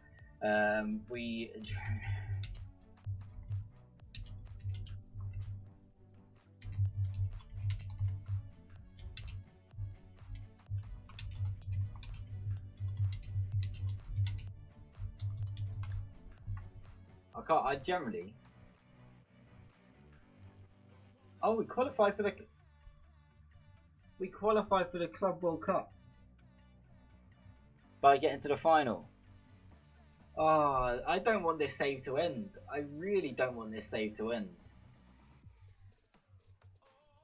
I generally... Oh, we qualified for the Club World Cup by getting to the final. Oh, I don't want this save to end. I really don't want this save to end.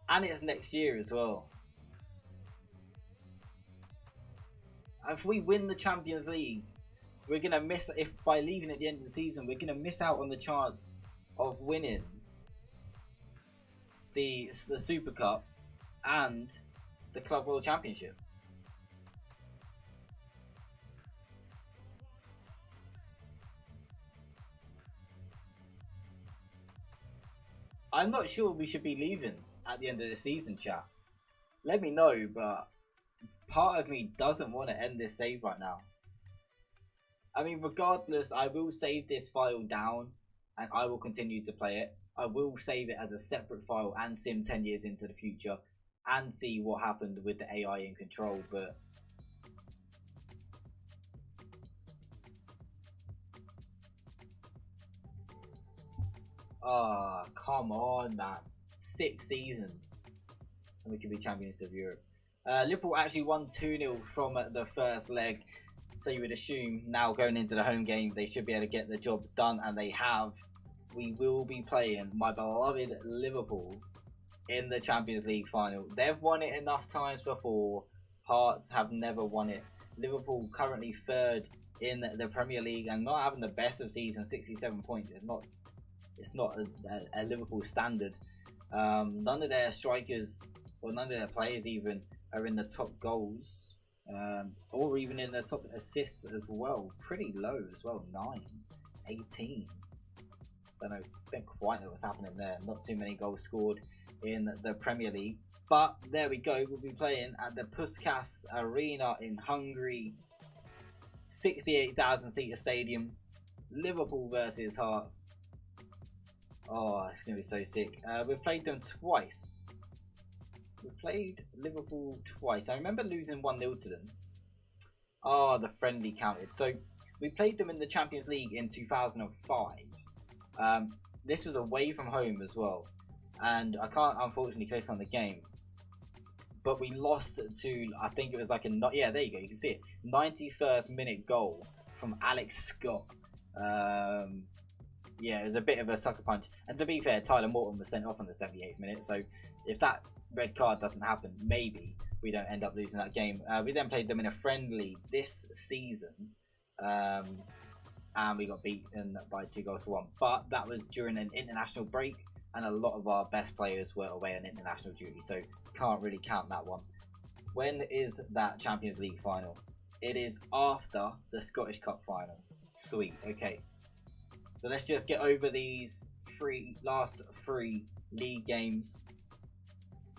And it's next year as well. If we win the Champions League, we're going to miss, if by leaving at the end of the season, we're going to miss out on the chance of winning the Super Cup and the Club World Championship. I'm not sure we should be leaving at the end of the season, chat. Let me know, but part of me doesn't want to end this save right now. I mean, regardless, I will save this file down and I will continue to play it. I will save it as a separate file and sim 10 years into the future and see what happened with the AI in control, but ah, oh, come on, man. 6 seasons and we could be champions of Europe. Liverpool actually won 2-0 from the first leg, so you would assume now going into the home game they should be able to get the job done, and they have. We will be playing my beloved Liverpool in the Champions League final. They've won it enough times before. Hearts have never won it. Liverpool currently 3rd in the Premier League and not having the best of season. 67 points. It's not a Liverpool standard. None of their strikers or none of their players even are in the top goals, or even in the top assists as well. Pretty low as well. 9, 18. Don't quite know what's happening there. Not too many goals scored in the Premier League. But there we go. We'll be playing at the Puskás Arena in Hungary. 68,000 seater stadium. Liverpool versus Hearts. Oh, it's going to be so sick. We've played them twice. We've played Liverpool twice. I remember losing 1-0 to them. Oh, the friendly counted. So we played them in the Champions League in 2005. This was away from home as well, and I can't unfortunately click on the game, but we lost to, I think it was like yeah, there you go, you can see it, 91st minute goal from Alex Scott. Yeah, it was a bit of a sucker punch, and to be fair, Tyler Morton was sent off on the 78th minute, so if that red card doesn't happen, maybe we don't end up losing that game. We then played them in a friendly this season, and we got beaten by 2-1. But that was during an international break, and a lot of our best players were away on international duty, so can't really count that one. When is that Champions League final? It is after the Scottish Cup final. Sweet, okay. So let's just get over these last three league games,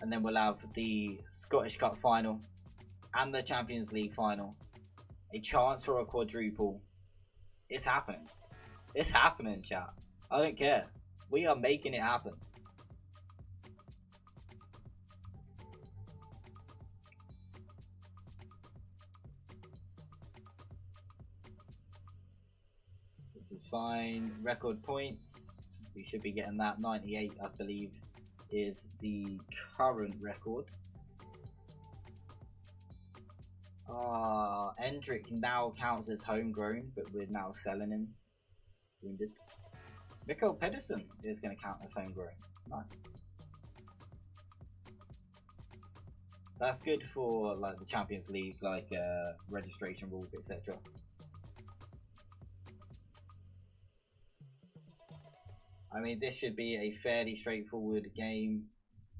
and then we'll have the Scottish Cup final and the Champions League final. A chance for a quadruple. It's happening. It's happening, chat. I don't care. We are making it happen. This is fine. Record points. We should be getting that. 98, I believe, is the current record. Endrick now counts as homegrown, but we're now selling him. Wounded. Mikkel Pedersen is going to count as homegrown. Nice. That's good for like the Champions League, like registration rules, etc. I mean, this should be a fairly straightforward game.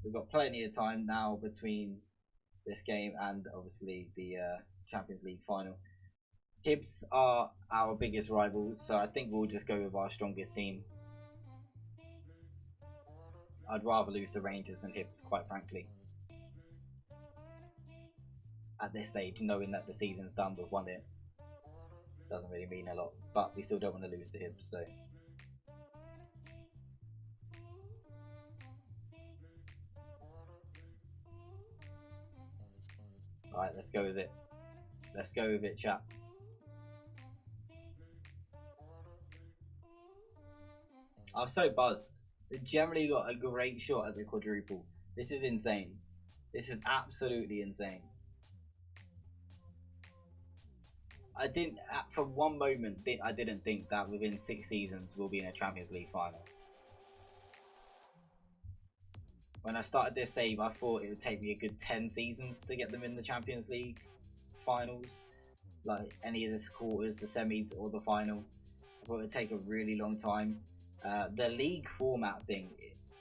We've got plenty of time now between this game and obviously the Champions League final. Hibs are our biggest rivals, so I think we'll just go with our strongest team. I'd rather lose to Rangers than Hibs, quite frankly. At this stage, knowing that the season's done, we've won it, doesn't really mean a lot. But we still don't want to lose to Hibs, so. Alright, let's go with it. Let's go with it, chat. I'm so buzzed. We generally got a great shot at the quadruple. This is insane. This is absolutely insane. I didn't, for one moment, I didn't think that within 6 seasons we'll be in a Champions League final. When I started this save, I thought it would take me a good 10 seasons to get them in the Champions League finals. Like any of the quarters, the semis, or the final. I thought it would take a really long time. The league format thing,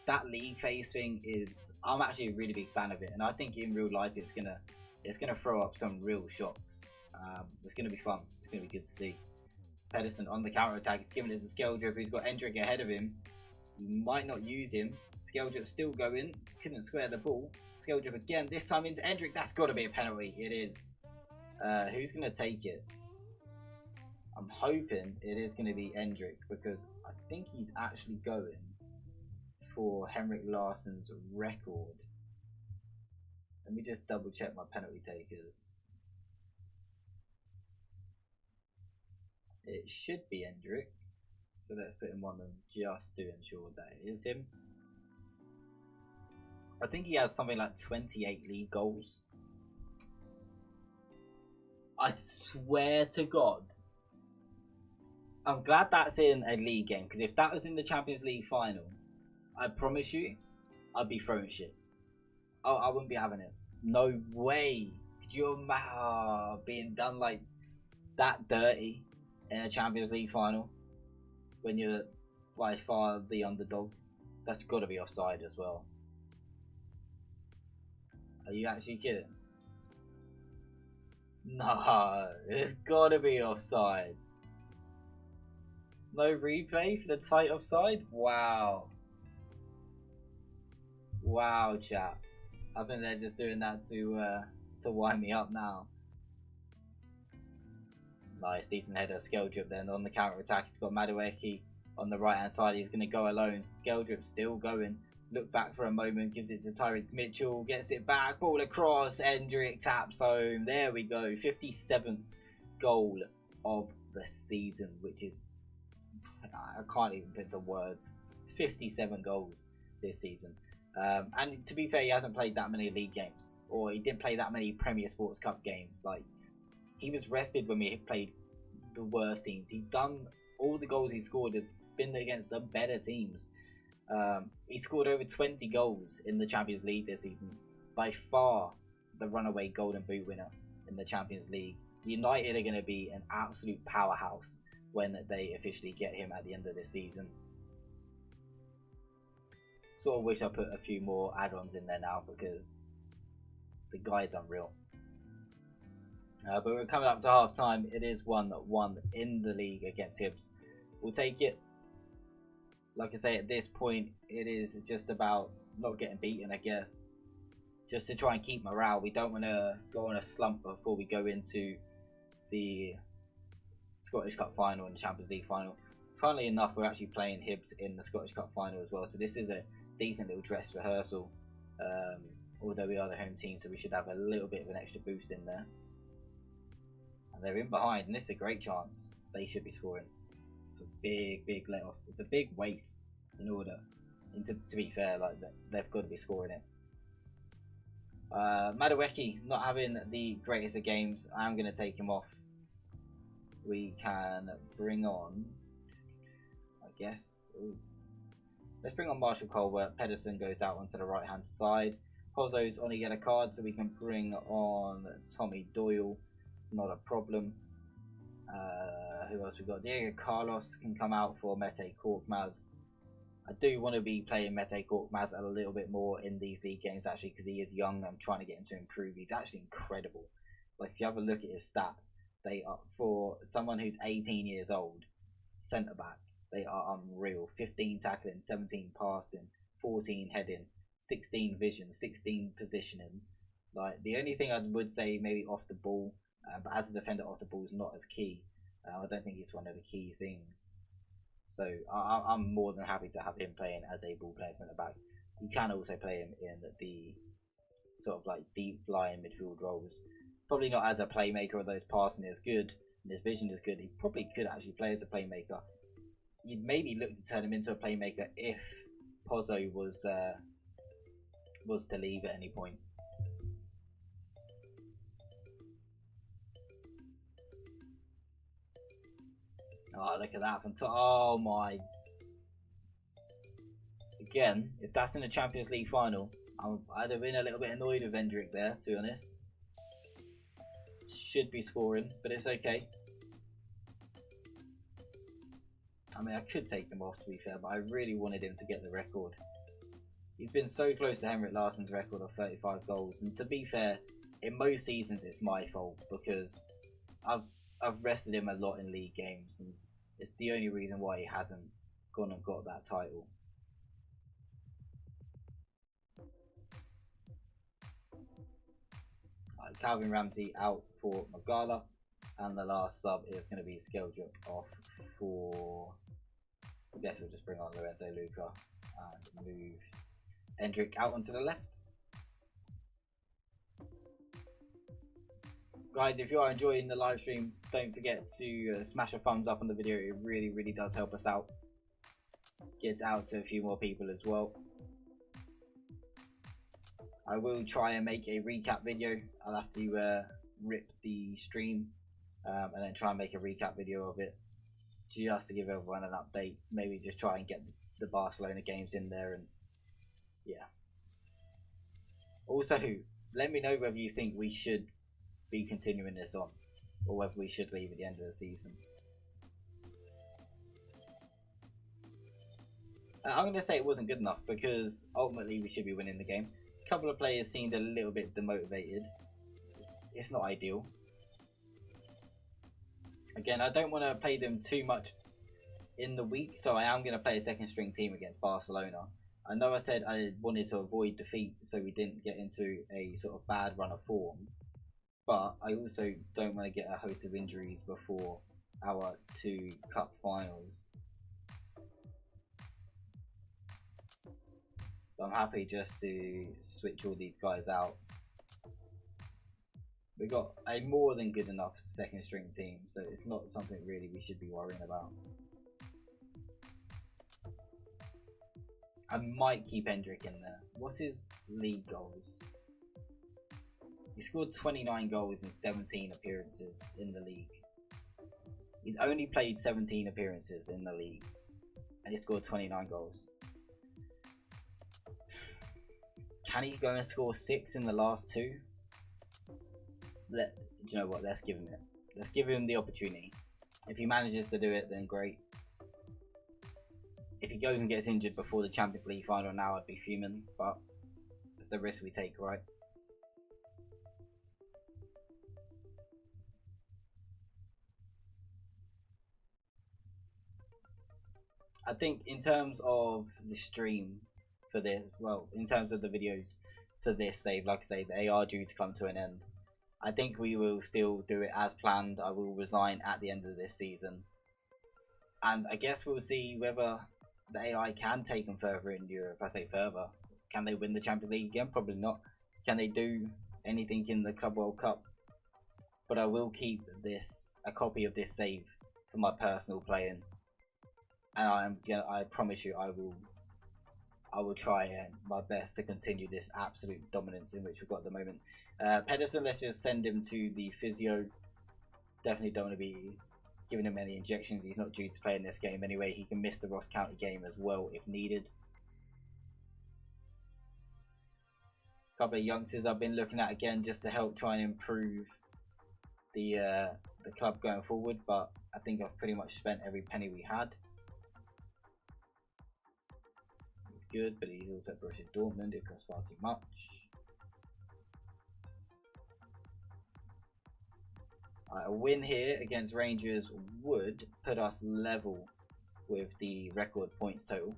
that league phase thing is, I'm actually a really big fan of it, and I think in real life it's gonna throw up some real shocks. It's gonna be fun. It's gonna be good to see. Pedersen on the counter attack. He's giving it to Skeldrup, who's got Endrick ahead of him. He might not use him. Skeldrup still going. Couldn't square the ball. Skeldrup again. This time into Endrick. That's got to be a penalty. It is. Who's gonna take it? I'm hoping it is going to be Endrick, because I think he's actually going for Henrik Larsson's record. Let me just double check my penalty takers. It should be Endrick, so let's put him on them just to ensure that it is him. I think he has something like 28 league goals. I swear to God, I'm glad that's in a league game, because if that was in the Champions League final, I promise you, I'd be throwing shit. Oh, I wouldn't be having it. No way. Could you imagine being done like that dirty in a Champions League final when you're by far the underdog? That's got to be offside as well. Are you actually kidding? No, it's got to be offside. No replay for the tight offside? Wow. Wow, chat. I think they're just doing that to wind me up now. Nice, decent header. Skeldrup then on the counter attack. He's got Madueke on the right hand side. He's going to go alone. Skeldrup still going. Look back for a moment. Gives it to Tyreek Mitchell. Gets it back. Ball across. Endrick taps home. There we go. 57th goal of the season, which is, I can't even put into words. 57 goals this season. And to be fair, he hasn't played that many league games, or he didn't play that many Premier Sports Cup games. Like, he was rested when we played the worst teams. He's done all the goals he scored have been against the better teams. He scored over 20 goals in the Champions League this season. By far the runaway Golden Boot winner in the Champions League. United are going to be an absolute powerhouse when they officially get him at the end of this season. Sort of wish I put a few more add-ons in there now, because the guy's unreal. But we're coming up to half time. It is 1-1 in the league against Hibs. We'll take it. Like I say, at this point, it is just about not getting beaten, I guess. Just to try and keep morale. We don't want to go on a slump before we go into the Scottish Cup final and the Champions League final. Funnily enough, we're actually playing Hibs in the Scottish Cup final as well. So this is a decent little dress rehearsal. Although we are the home team, so we should have a little bit of an extra boost in there. And they're in behind, and this is a great chance. They should be scoring. It's a big let off. It's a big waste in order. And to be fair, like, they've got to be scoring it. Madueke not having the greatest of games. I'm going to take him off. We can bring on, I guess. Ooh. Let's bring on Marshall Colbert. Pedersen goes out onto the right hand side. Pozzo's on a yellow card, so we can bring on Tommy Doyle. It's not a problem. Who else we got? Diego Carlos can come out for Mete Korkmaz. I do want to be playing Mete Korkmaz a little bit more in these league games, actually, because he is young. I'm trying to get him to improve. He's actually incredible. Like, if you have a look at his stats, they are, for someone who's 18 years old, centre back, they are unreal. 15 tackling, 17 passing, 14 heading, 16 vision, 16 positioning. Like, the only thing I would say maybe off the ball, but as a defender, off the ball is not as key. I don't think it's one of the key things. So I'm more than happy to have him playing as a ball player centre back. You can also play him in the sort of like deep lying midfield roles. Probably not as a playmaker, although his passing is good and his vision is good. He probably could actually play as a playmaker. You'd maybe look to turn him into a playmaker if Pozzo was to leave at any point. Oh, look at that. Oh my. Again, if that's in the Champions League final, I'd have been a little bit annoyed with Hendrick there, to be honest. Should be scoring, but it's okay. I mean, I could take him off, to be fair, but I really wanted him to get the record. He's been so close to Henrik Larsson's record of 35 goals, and to be fair, in most seasons it's my fault because I've rested him a lot in league games, and it's the only reason why he hasn't gone and got that title. Calvin Ramsey out for Magala, and the last sub is going to be Skeldrup off for. I guess we'll just bring on Lorenzo Luca and move Hendrick out onto the left. Guys, if you are enjoying the live stream, don't forget to smash a thumbs up on the video. It really does help us out. Gets out to a few more people as well. I will try and make a recap video. I'll have to rip the stream and then try and make a recap video of it, just to give everyone an update. Maybe just try and get the Barcelona games in there, and yeah. Also, let me know whether you think we should be continuing this on, or whether we should leave at the end of the season. I'm going to say it wasn't good enough because ultimately we should be winning the game. A couple of players seemed a little bit demotivated. It's not ideal. Again, I don't want to play them too much in the week, so I am going to play a second string team against Barcelona. I know I said I wanted to avoid defeat so we didn't get into a sort of bad run of form, but I also don't want to get a host of injuries before our 2 cup finals. So I'm happy just to switch all these guys out. We got a more than good enough second string team, so it's not something really we should be worrying about. I might keep Hendrick in there. What's his league goals? He scored 29 goals in 17 appearances in the league. He's only played 17 appearances in the league, and he scored 29 goals. Can he go and score 6 in the last 2? Do you know what? Let's give him it. Let's give him the opportunity. If he manages to do it, then great. If he goes and gets injured before the Champions League final now, I'd be fuming, but it's the risk we take, right? I think in terms of the stream for this, well, in terms of the videos for this save, like I say, they are due to come to an end. I think we will still do it as planned. I will resign at the end of this season. And I guess we'll see whether the AI can take them further in Europe. I say further. Can they win the Champions League again? Probably not. Can they do anything in the Club World Cup? But I will keep a copy of this save for my personal playing. And I promise you, I will try my best to continue this absolute dominance in which we've got at the moment. Pedersen, let's just send him to the physio. Definitely don't want to be giving him any injections. He's not due to play in this game anyway. He can miss the Ross County game as well if needed. A couple of youngsters I've been looking at again just to help try and improve the club going forward, but I think I've pretty much spent every penny we had. He's good, but he's also at Borussia Dortmund. It costs far too much. A win here against Rangers would put us level with the record points total.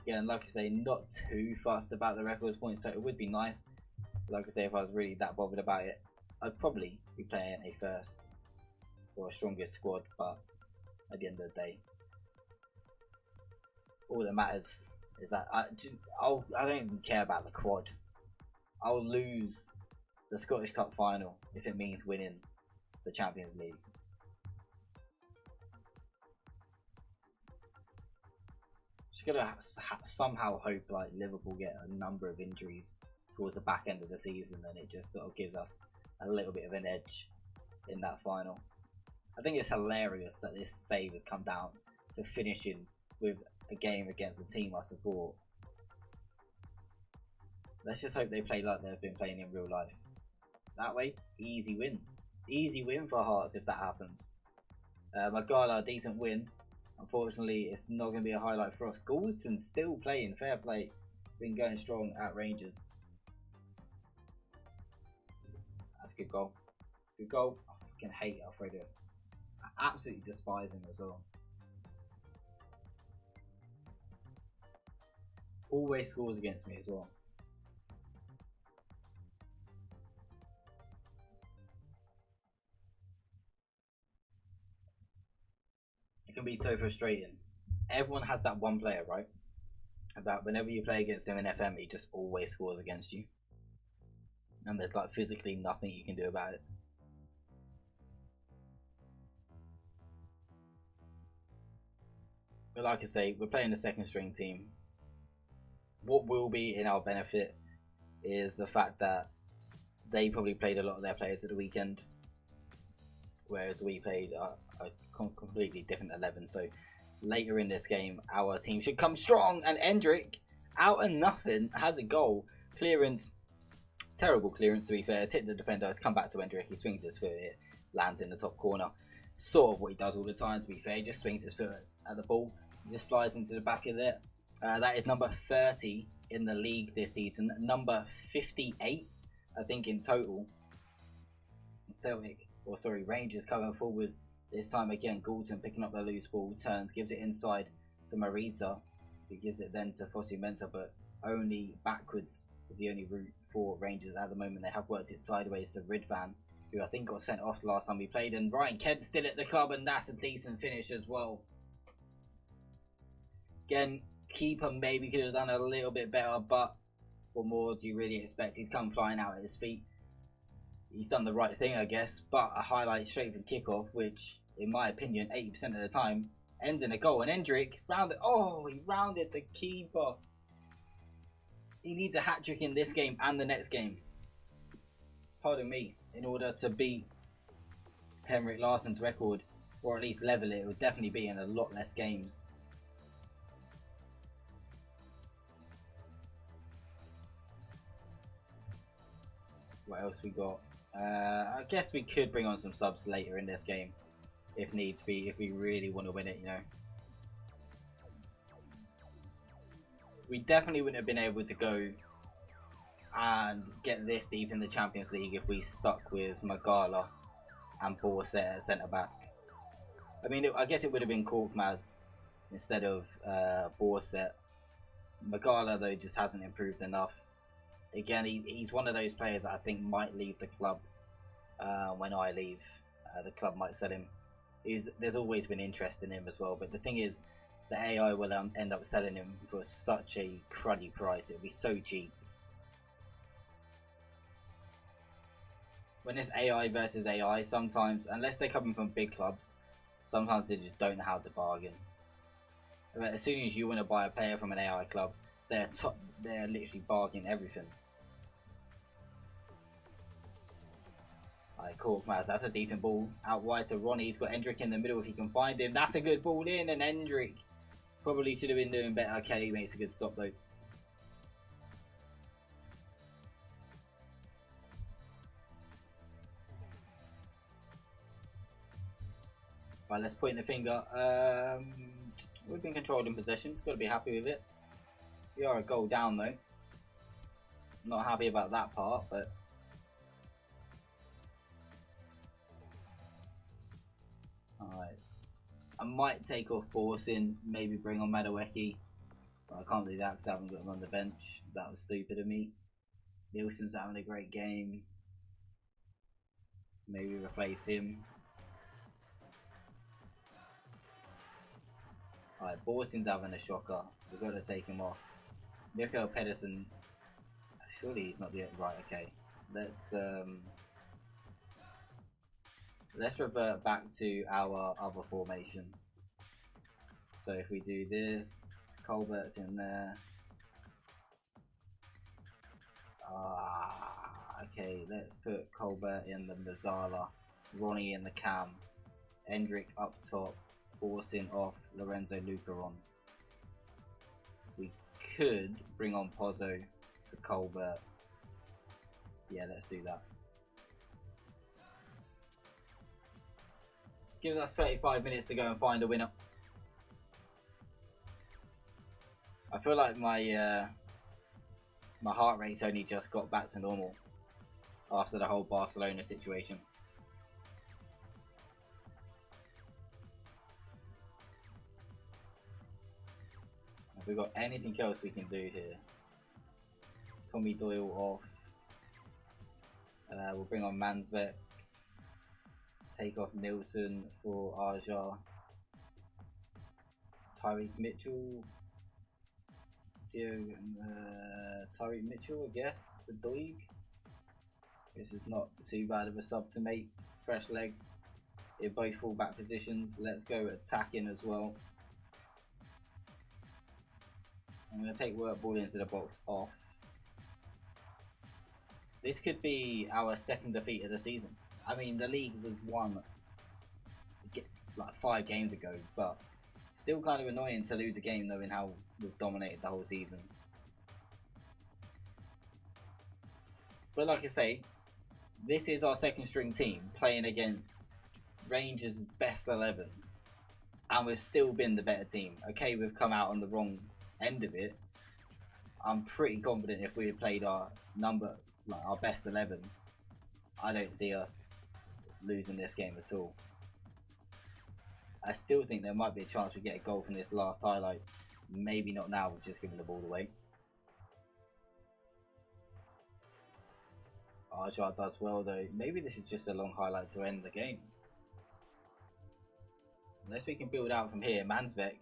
Again, like I say, not too fussed about the record points total. It would be nice. Like I say, if I was really that bothered about it, I'd probably be playing a first or a strongest squad, but at the end of the day, all that matters is that I don't even care about the quad. I'll lose the Scottish Cup final if it means winning the Champions League. Just gonna somehow hope like Liverpool get a number of injuries towards the back end of the season, and it just sort of gives us a little bit of an edge in that final. I think it's hilarious that this save has come down to finishing with a game against a team I support. Let's just hope they play like they've been playing in real life. That way, easy win. Easy win for Hearts if that happens. Magala, decent win. Unfortunately, it's not going to be a highlight for us. Goulston's still playing. Fair play. Been going strong at Rangers. That's a good goal. It's a good goal. I fucking hate Alfredo. I absolutely despise him as well. Always scores against me as well. It can be so frustrating. Everyone has that one player, right? About whenever you play against him in FM, he just always scores against you. And there's like physically nothing you can do about it. But like I say, we're playing a second string team. What will be in our benefit is the fact that they probably played a lot of their players at the weekend, whereas we played a completely different 11. So later in this game, our team should come strong, and Endrick, out of nothing, has a goal. Clearance, terrible clearance to be fair. It's hit the defender, it's come back to Endrick, he swings his foot, it lands in the top corner. Sort of what he does all the time, to be fair. He just swings his foot at the ball, he just flies into the back of it. That is number 30 in the league this season, number 58 I think in total. Rangers coming forward this time again. Goulton picking up the loose ball, turns, gives it inside to Marita, who gives it then to Fossey Mensah, but only backwards is the only route for Rangers at the moment. They have worked it sideways to Ridvan, who I think got sent off the last time we played, and Ryan Kent's still at the club, and that's a decent finish as well. Again, keeper maybe could have done a little bit better, but what more do you really expect? He's come flying out at his feet. He's done the right thing, I guess, but a highlight straight from kickoff, which, in my opinion, 80% of the time ends in a goal. And Endrick rounded. Oh, he rounded the keeper. He needs a hat trick in this game and the next game. Pardon me. In order to beat Henrik Larsson's record, or at least level it, it would definitely be in a lot less games. What else we got? I guess we could bring on some subs later in this game if needs be, if we really want to win it, you know. We definitely wouldn't have been able to go and get this deep in the Champions League if we stuck with Magala and Borset at centre back. I mean, I guess it would have been Korkmaz instead of Borset. Magala, though, just hasn't improved enough. Again, he's one of those players that I think might leave the club when I leave. The club might sell him. There's always been interest in him as well, but the thing is, the AI will end up selling him for such a cruddy price. It'll be so cheap. When it's AI versus AI, sometimes, unless they're coming from big clubs, sometimes they just don't know how to bargain. But as soon as you want to buy a player from an AI club, they're literally bargaining everything. Alright, Korkmaz, that's a decent ball. Out wide to Ronnie. He's got Endrick in the middle if he can find him. That's a good ball in, and Endrick probably should have been doing better. Kelly makes a good stop though. Right, let's point the finger. We've been controlled in possession. Got to be happy with it. We are a goal down though. Not happy about that part, but alright. I might take off Borsin, maybe bring on Madueke. But I can't do that because I haven't got him on the bench. That was stupid of me. Nielsen's having a great game. Maybe replace him. Alright, Borsin's having a shocker. We've got to take him off. Mikkel Pedersen. Surely he's not the right. Okay, let's revert back to our other formation. So if we do this, Colbert's in there. Okay, let's put Colbert in the Mazzala, Ronnie in the cam, Hendrick up top, Orson off, Lorenzo Luca on. We could bring on Pozzo for Colbert. Yeah, let's do that. Give us 35 minutes to go and find a winner. I feel like my my heart rate's only just got back to normal after the whole Barcelona situation. Have we got anything else we can do here? Tommy Doyle off. We'll bring on Mansvek. Take off Nilsson for Aja. Tyreek Mitchell. Tyreek Mitchell, I guess, for Doig. This is not too bad of a sub to make. Fresh legs in both fullback positions. Let's go attacking as well. I'm going to take work ball into the box off. This could be our second defeat of the season. I mean, the league was won like 5 games ago, but still kind of annoying to lose a game knowing how we've dominated the whole season. But like I say, this is our second string team playing against Rangers' best 11, and we've still been the better team. Okay, we've come out on the wrong end of it. I'm pretty confident if we had played our best 11, I don't see us losing this game at all. I still think there might be a chance we get a goal from this last highlight. Maybe not now, we've just given the ball away. Arjad does well though. Maybe this is just a long highlight to end the game. Unless we can build out from here. Mansvek.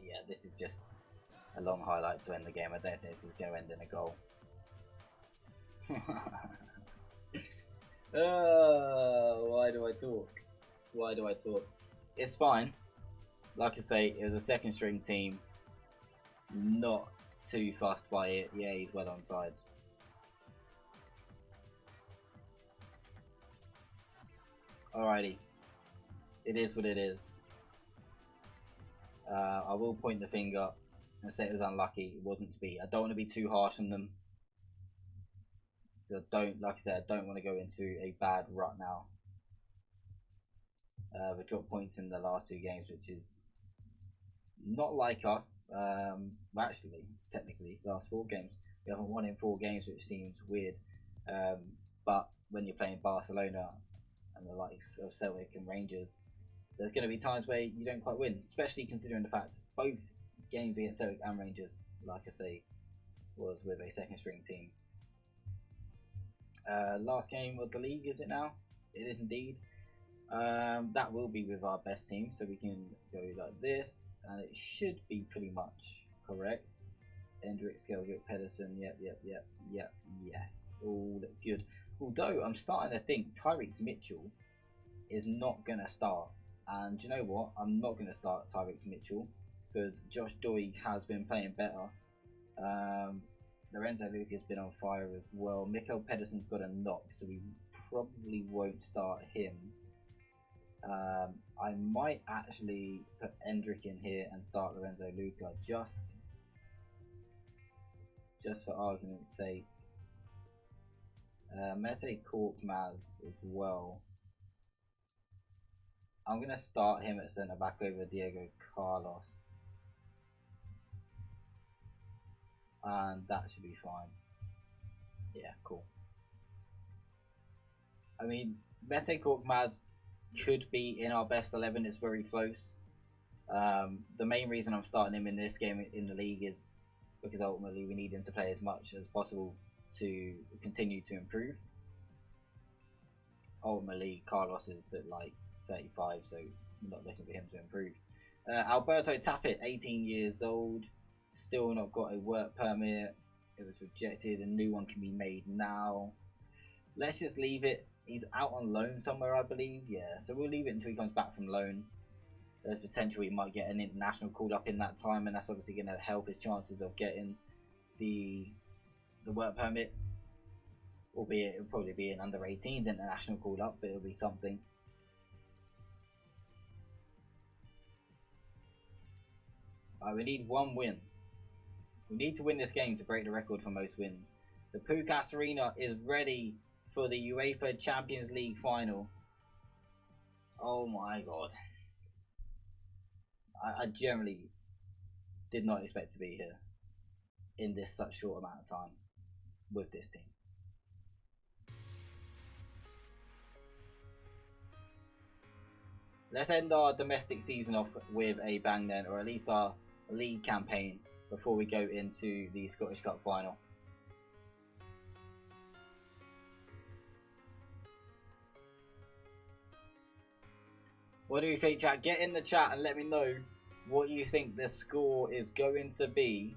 Yeah, this is just a long highlight to end the game. I don't think this is going to end in a goal. Why do I talk? Why do I talk? It's fine. Like I say, it was a second string team. Not too fussed by it. Yeah, he's well onside. Alrighty. It is what it is. I will point the finger and say it was unlucky. It wasn't to be. I don't want to be too harsh on them. Like I said, I don't want to go into a bad rut now. We dropped points in the last 2 games, which is not like us. Well, actually, technically, last 4 games. We haven't won in 4 games, which seems weird. But when you're playing Barcelona and the likes of Celtic and Rangers, there's going to be times where you don't quite win, especially considering the fact both games against Celtic and Rangers, like I say, was with a second string team. Last game of the league, is it now? It is indeed. That will be with our best team, so we can go like this, and it should be pretty much correct. Hendrick, Skelgic, Pedersen, yep, yes, all good. Although I'm starting to think Tyreek Mitchell is not going to start, and do you know what? I'm not going to start Tyreek Mitchell because Josh Doig has been playing better. Lorenzo Luca has been on fire as well. Mikkel Pedersen's got a knock, so we probably won't start him. I might actually put Hendrick in here and start Lorenzo Luca just for argument's sake. Mete Korkmaz as well. I'm going to start him at centre back over Diego Carlos. And that should be fine. Yeah, cool. I mean, Mete Korkmaz could be in our best 11. It's very close. The main reason I'm starting him in this game in the league is because ultimately we need him to play as much as possible to continue to improve. Ultimately, Carlos is at like 35, so I'm not looking for him to improve. Alberto Tappet, 18 years old, still not got a work permit. It was rejected. A new one can be made now. Let's just leave it. He's out on loan somewhere, I believe. Yeah, so we'll leave it until he comes back from loan. there's potential he might get an international call up in that time, and that's obviously going to help his chances of getting the work permit. Albeit it'll probably be an under 18s international call up, but it'll be something. We need one win. We need to win this game to break the record for most wins. The Pukas Arena is ready for the UEFA Champions League final. Oh my god. I generally did not expect to be here in this such short amount of time with this team. Let's end our domestic season off with a bang then, or at least our league campaign, before we go into the Scottish Cup final. What do you think, chat? Get in the chat and let me know what you think the score is going to be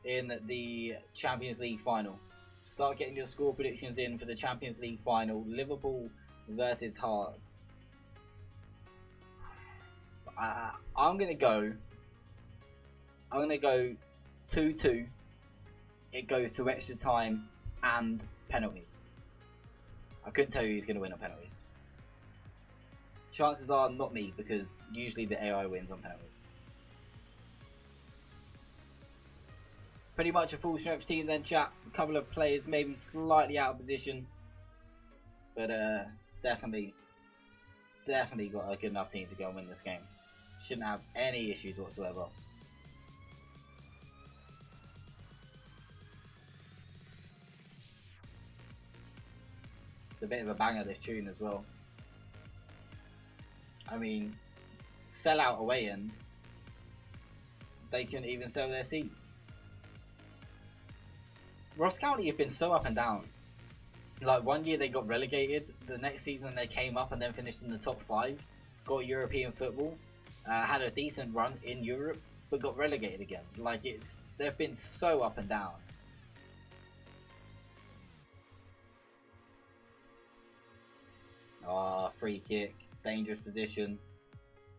in the Champions League final. Start getting your score predictions in for the Champions League final. Liverpool versus Hearts. I'm gonna go 2-2. It goes to extra time and penalties. I couldn't tell you who's gonna win on penalties. Chances are not me, because usually the AI wins on penalties. Pretty much a full strength team then, chat. A couple of players maybe slightly out of position, but definitely got a good enough team to go and win this game. Shouldn't have any issues whatsoever. It's a bit of a banger, this tune as well. I mean, sell out away in. They couldn't even sell their seats. Ross County have been so up and down. Like, one year they got relegated, the next season they came up and then finished in the top 5, got European football, had a decent run in Europe, but got relegated again. Like, they've been so up and down. Free kick, dangerous position.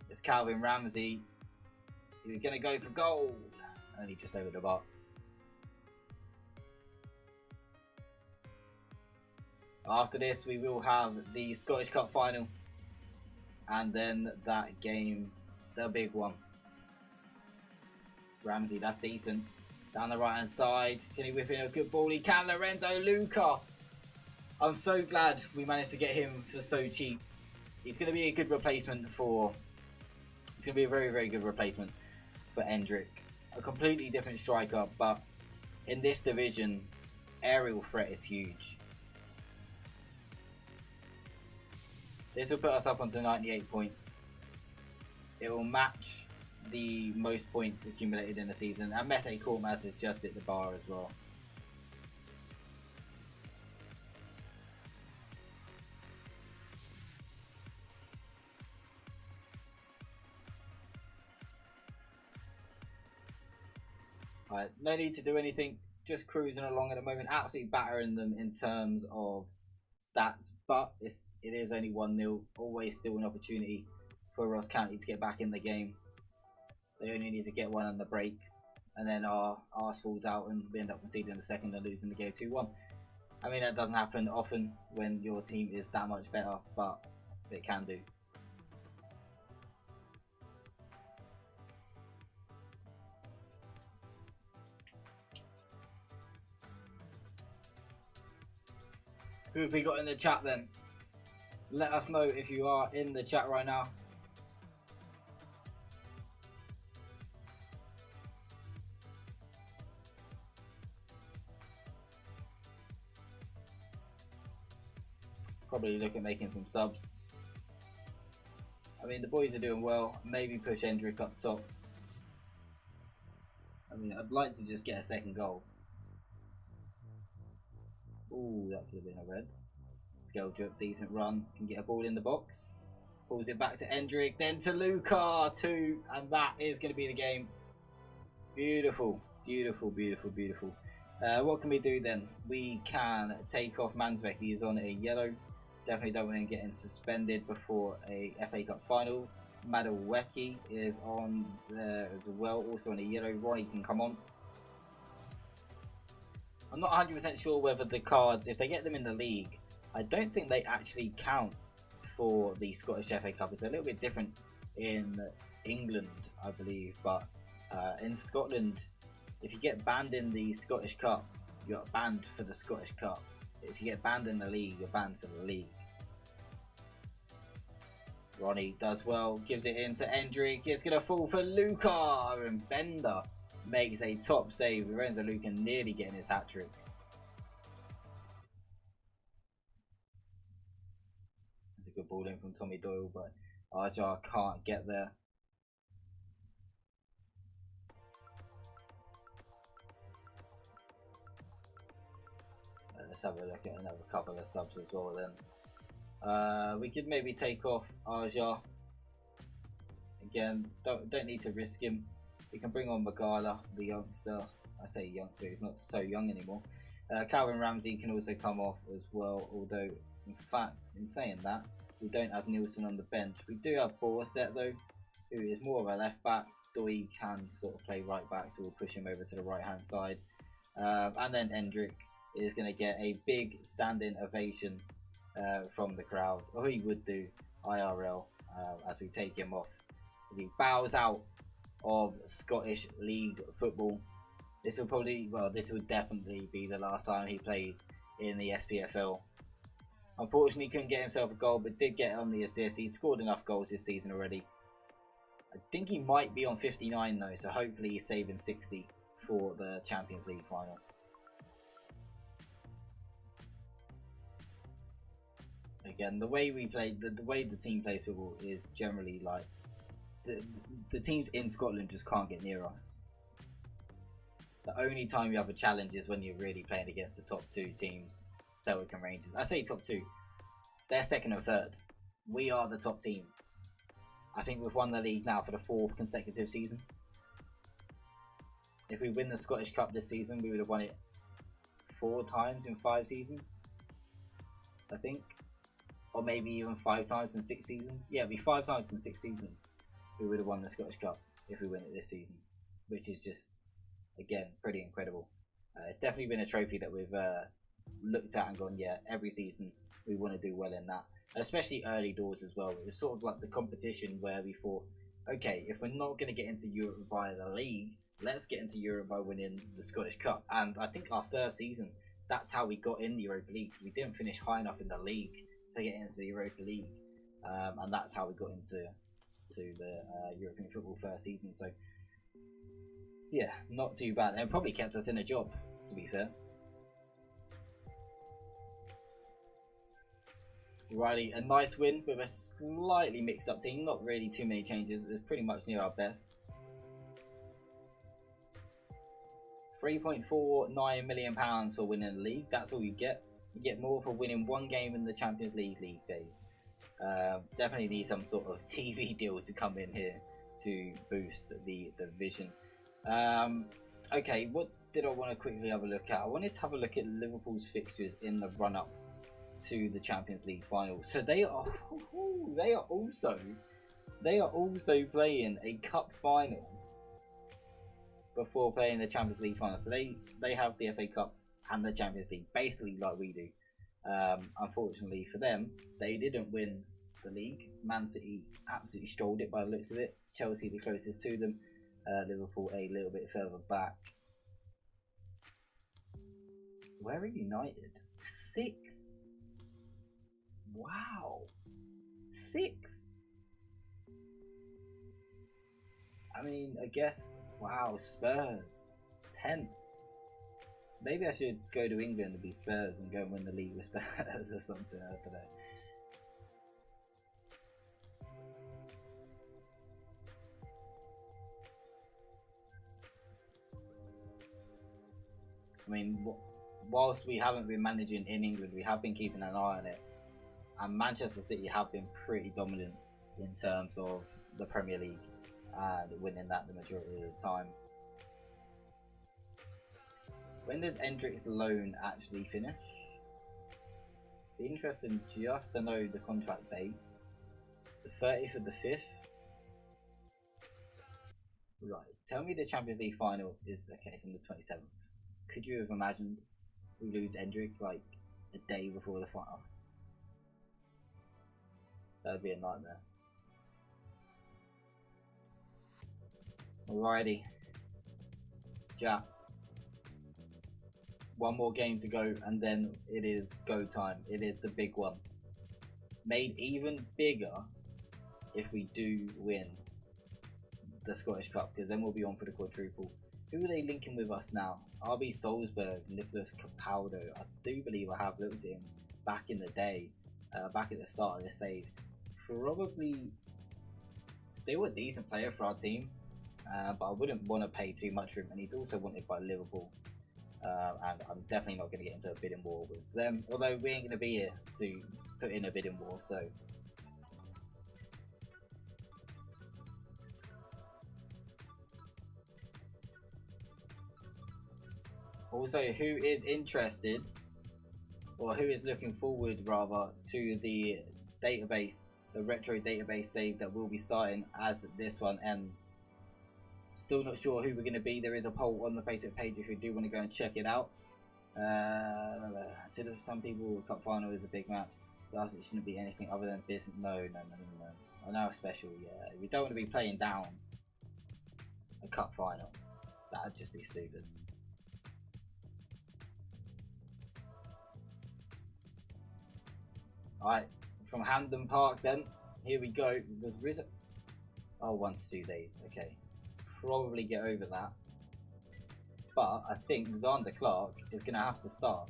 It's Calvin Ramsey. He's going to go for goal. Only just over the bar. After this, we will have the Scottish Cup final, and then that game, the big one. Ramsey, that's decent. Down the right hand side, can he whip in a good ball? He can. Lorenzo Luca. I'm so glad we managed to get him for so cheap. He's going to be a good replacement for. It's going to be a very, very good replacement for Endrick. A completely different striker, but in this division, aerial threat is huge. This will put us up onto 98 points. It will match the most points accumulated in the season. And Mete Korkmaz is just at the bar as well. Right, no need to do anything. Just cruising along at the moment. Absolutely battering them in terms of stats, but it is only 1-0. Always still an opportunity for Ross County to get back in the game. They only need to get one on the break, and then our arse falls out and we end up conceding the second and losing the game 2-1. I mean, that doesn't happen often when your team is that much better, but it can do. Who have we got in the chat then? Let us know if you are in the chat right now. Probably look at making some subs. I mean, the boys are doing well. Maybe push Endrick up top. I mean, I'd like to just get a second goal. Ooh, that could have been a red. Scale drip, decent run. Can get a ball in the box. Pulls it back to Endrick, then to Luca, 2, and that is going to be the game. Beautiful, beautiful, beautiful, beautiful. What can we do then? We can take off Mansbeck. He is on a yellow. Definitely don't want him getting suspended before a FA Cup final. Madaweki is on there as well, also on a yellow. Ronnie can come on. I'm not 100% sure whether the cards, if they get them in the league, I don't think they actually count for the Scottish FA Cup. It's a little bit different in England, I believe, but in Scotland, if you get banned in the Scottish Cup, you're banned for the Scottish Cup. If you get banned in the league, you're banned for the league. Ronnie does well, gives it in to Endrick. It's going to fall for Luca, and Bender makes a top save. Lorenzo Luca nearly getting his hat-trick. It's a good ball in from Tommy Doyle, but Arjar can't get there. Let's have a look at another couple of subs as well then. We could maybe take off Arjar. Again, don't need to risk him. We can bring on Magala, the youngster. I say youngster, he's not so young anymore. Calvin Ramsey can also come off as well, although in fact, in saying that, we don't have Nielsen on the bench. We do have Borset though, who is more of a left back. Doi can sort of play right back, so we'll push him over to the right hand side. And then Endrick is going to get a big standing ovation from the crowd, or he would do IRL as we take him off, as he bows out of Scottish League football. This will probably, well, this will definitely be the last time he plays in the SPFL. Unfortunately, he couldn't get himself a goal, but did get on the assist. He's scored enough goals this season already. I think he might be on 59 though, so hopefully he's saving 60 for the Champions League final. Again, the way we play, the way the team plays football is generally like the teams in Scotland just can't get near us. The only time you have a challenge is when you're really playing against the top two teams, Celtic and Rangers. I say top two, they're second and third. We are the top team. I think we've won the league now for the 4th consecutive season. If we win the Scottish Cup this season, we would have won it 4 times in 5 seasons, I think. Or maybe even 5 times in 6 seasons. Yeah, it'd be 5 times in 6 seasons we would have won the Scottish Cup if we win it this season, which is just, again, pretty incredible. It's definitely been a trophy that we've looked at and gone, yeah, every season we want to do well in that. And especially early doors as well. It was sort of like the competition where we thought, okay, if we're not going to get into Europe via the league, let's get into Europe by winning the Scottish Cup. And I think our first season, that's how we got in the Europa League. We didn't finish high enough in the league to get into the Europa League, and that's how we got into the European football first season. So yeah, not too bad, and it probably kept us in a job, to be fair. Riley, a nice win with a slightly mixed up team, not really too many changes. It's pretty much near our best. £3.49 million for winning the league. That's all you get. You get more for winning 1 game in the Champions League phase. Definitely need some sort of TV deal to come in here to boost the vision. Okay, what did I want to quickly have a look at? I wanted to have a look at Liverpool's fixtures in the run-up to the Champions League final. So they are also playing a cup final before playing the Champions League final. So they have the FA Cup and the Champions League, basically like we do. Unfortunately for them, they didn't win the league. Man City absolutely strolled it by the looks of it. Chelsea the closest to them. Liverpool a little bit further back. Where are United? 6th. Wow. 6th. I mean, I guess, wow, Spurs 10th. Maybe I should go to England and be Spurs and go and win the league with Spurs or something. I don't know. I mean, whilst we haven't been managing in England, we have been keeping an eye on it. And Manchester City have been pretty dominant in terms of the Premier League and winning that the majority of the time. When did Endrick's loan actually finish? Be interesting just to know the contract date. The 30th of the 5th. Right. Tell me the Champions League final is okay. It's on the 27th. Could you have imagined we lose Endrick like a day before the final? That would be a nightmare. Alrighty. Jack. One more game to go and then it is go time. It is the big one. Made even bigger if we do win the Scottish Cup, because then we'll be on for the quadruple. Who are they linking with us now? RB Salzburg, Nicholas Capaldo. I do believe I have looked at him back in the day, back at the start of this stage. Probably still a decent player for our team, but I wouldn't want to pay too much for him, and he's also wanted by Liverpool. And I'm definitely not going to get into a bidding war with them, although we ain't going to be here to put in a bidding war, so. Also, who is interested, or who is looking forward rather, to the database, the retro database save that will be starting as this one ends. Still not sure who we're going to be. There is a poll on the Facebook page if you do want to go and check it out. To some people, the cup final is a big match. So it shouldn't be anything other than business. No. I know a special, yeah. We don't want to be playing down a cup final. That'd just be stupid. Alright, from Hampden Park then. Here we go. Was Rizzo? Oh, 1 to 2 days. Okay. Probably get over that. But I think Xander Clark is going to have to start.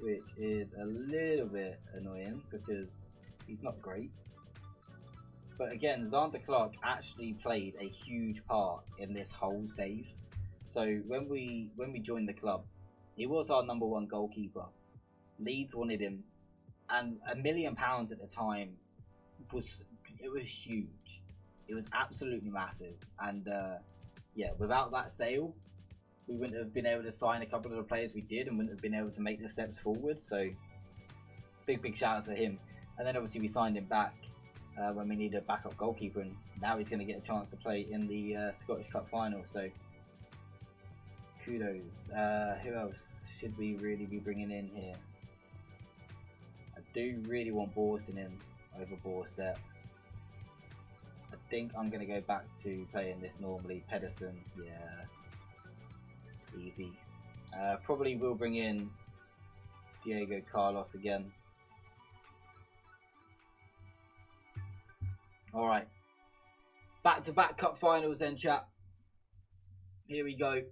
Which is a little bit annoying because he's not great. But again, Xander Clark actually played a huge part in this whole save. So when we joined the club, he was our #1 goalkeeper. Leeds wanted him, and £1 million at the time was huge. It was absolutely massive, and yeah, without that sale, we wouldn't have been able to sign a couple of the players we did, and wouldn't have been able to make the steps forward. So, big shout out to him. And then obviously we signed him back when we needed a backup goalkeeper, and now he's going to get a chance to play in the Scottish Cup final. So, kudos. Who else should we really be bringing in here? I do really want Borson in over Borset. I think I'm going to go back to playing this normally. Pedersen, yeah, easy. Probably will bring in Diego Carlos again. Alright. Back-to-back cup finals then, chat. Here we go.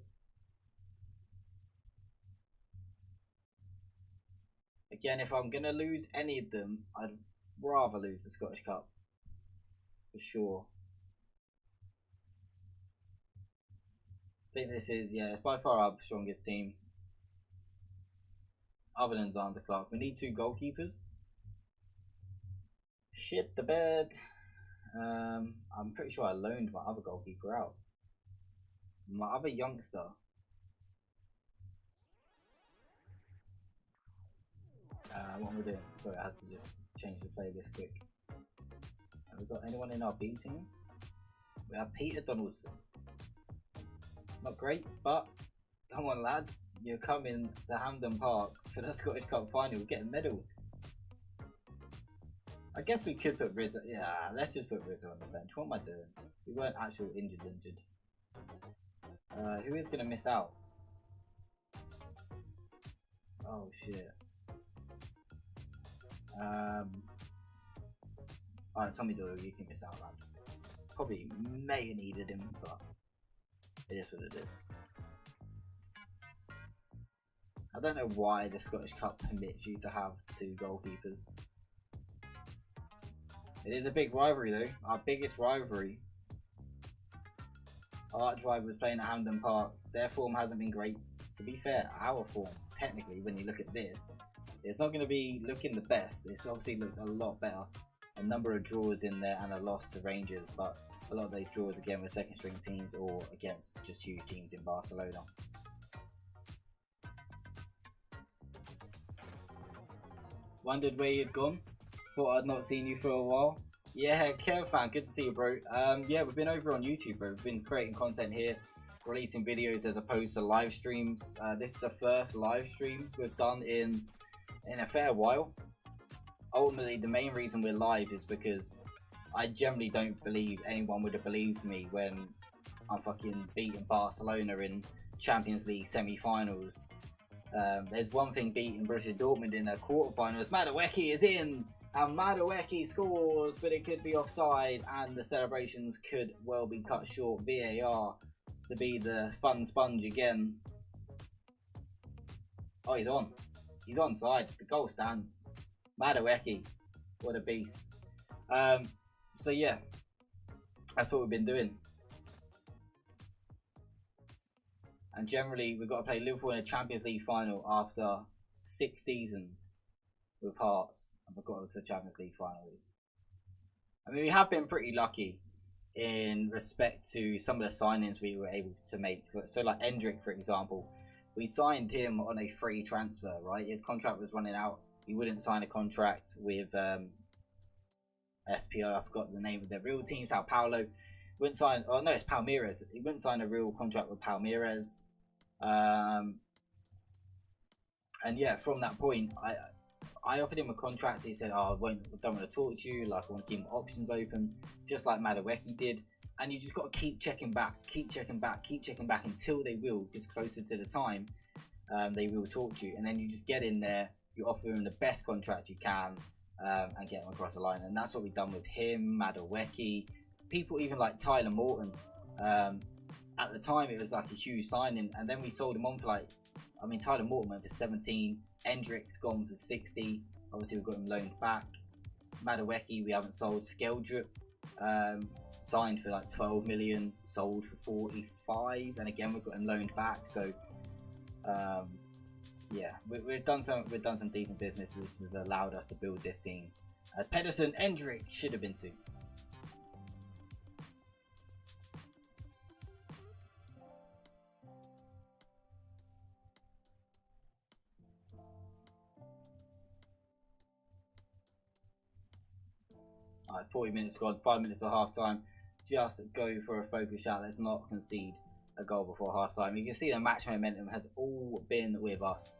Again, if I'm going to lose any of them, I'd rather lose the Scottish Cup. For sure. I think this is, yeah, it's by far our strongest team. Other than Xander Clark. We need 2 goalkeepers. Shit the bed. I'm pretty sure I loaned my other goalkeeper out. My other youngster. What am I doing? Sorry, I had to just change the playlist quick. Have we got anyone in our B team? We have Peter Donaldson. Not great, but come on, lad. You're coming to Hampden Park for the Scottish Cup final. Get a medal. I guess we could put Rizzo. Yeah, let's just put Rizzo on the bench. What am I doing? We weren't actual injured. Who is going to miss out? Oh, shit. Alright, Tommy Doyle, you can miss out, lad. Probably may have needed him, but it is what it is. I don't know why the Scottish Cup permits you to have 2 goalkeepers. It is a big rivalry though, our biggest rivalry. Our arch rival was playing at Hampden Park. Their form hasn't been great. To be fair, our form, technically, when you look at this, it's not going to be looking the best. It's obviously looks a lot better. A number of draws in there and a loss to Rangers, but a lot of those draws again with second string teams or against just huge teams in Barcelona. Wondered where you'd gone. Thought I'd not seen you for a while. Yeah, Kev fan, good to see you, bro. Yeah, we've been over on YouTube, bro. We've been creating content here, releasing videos as opposed to live streams. This is the first live stream we've done in a fair while. Ultimately, the main reason we're live is because I generally don't believe anyone would have believed me when I'm fucking beating Barcelona in Champions League semi-finals. There's one thing beating Borussia Dortmund in a quarterfinals. Madueke is in, and Madueke scores, but it could be offside, and the celebrations could well be cut short. VAR to be the fun sponge again. Oh, he's on. He's onside. The goal stands. Madueke, what a beast. So yeah, that's what we've been doing. And generally, we've got to play Liverpool in a Champions League final after 6 seasons with Hearts. And we've got to the Champions League finals. I mean, we have been pretty lucky in respect to some of the signings we were able to make. So like Endrick, for example, we signed him on a free transfer, right? His contract was running out. He wouldn't sign a contract with SPO. I forgot the name of their real team, Sao Paulo. Wouldn't sign. Oh no, it's Palmeiras. He wouldn't sign a real contract with Palmeiras. And yeah, from that point, I offered him a contract. He said, "Oh, I don't want to talk to you. Like, I want to keep my options open, just like Madueke did." And you just got to keep checking back until they will, because closer to the time, they will talk to you. And then you just get in there, you offer him the best contract you can, and get him across the line. And that's what we've done with him, Madueke, people even like Tyler Morton. At the time, it was like a huge signing, and then we sold him on for like, I mean, Tyler Morton went for 17, Endrick's gone for 60. Obviously, we've got him loaned back. Madueke, we haven't sold. Skeldrup, signed for like 12 million, sold for 45, and again, we've got him loaned back. So, yeah, we've done some decent business, which has allowed us to build this team. As Pedersen, Endrick should have been too. Alright, 40 minutes gone, 5 minutes at half time. Just go for a focus shot. Let's not concede a goal before half time. You can see the match momentum has all been with us.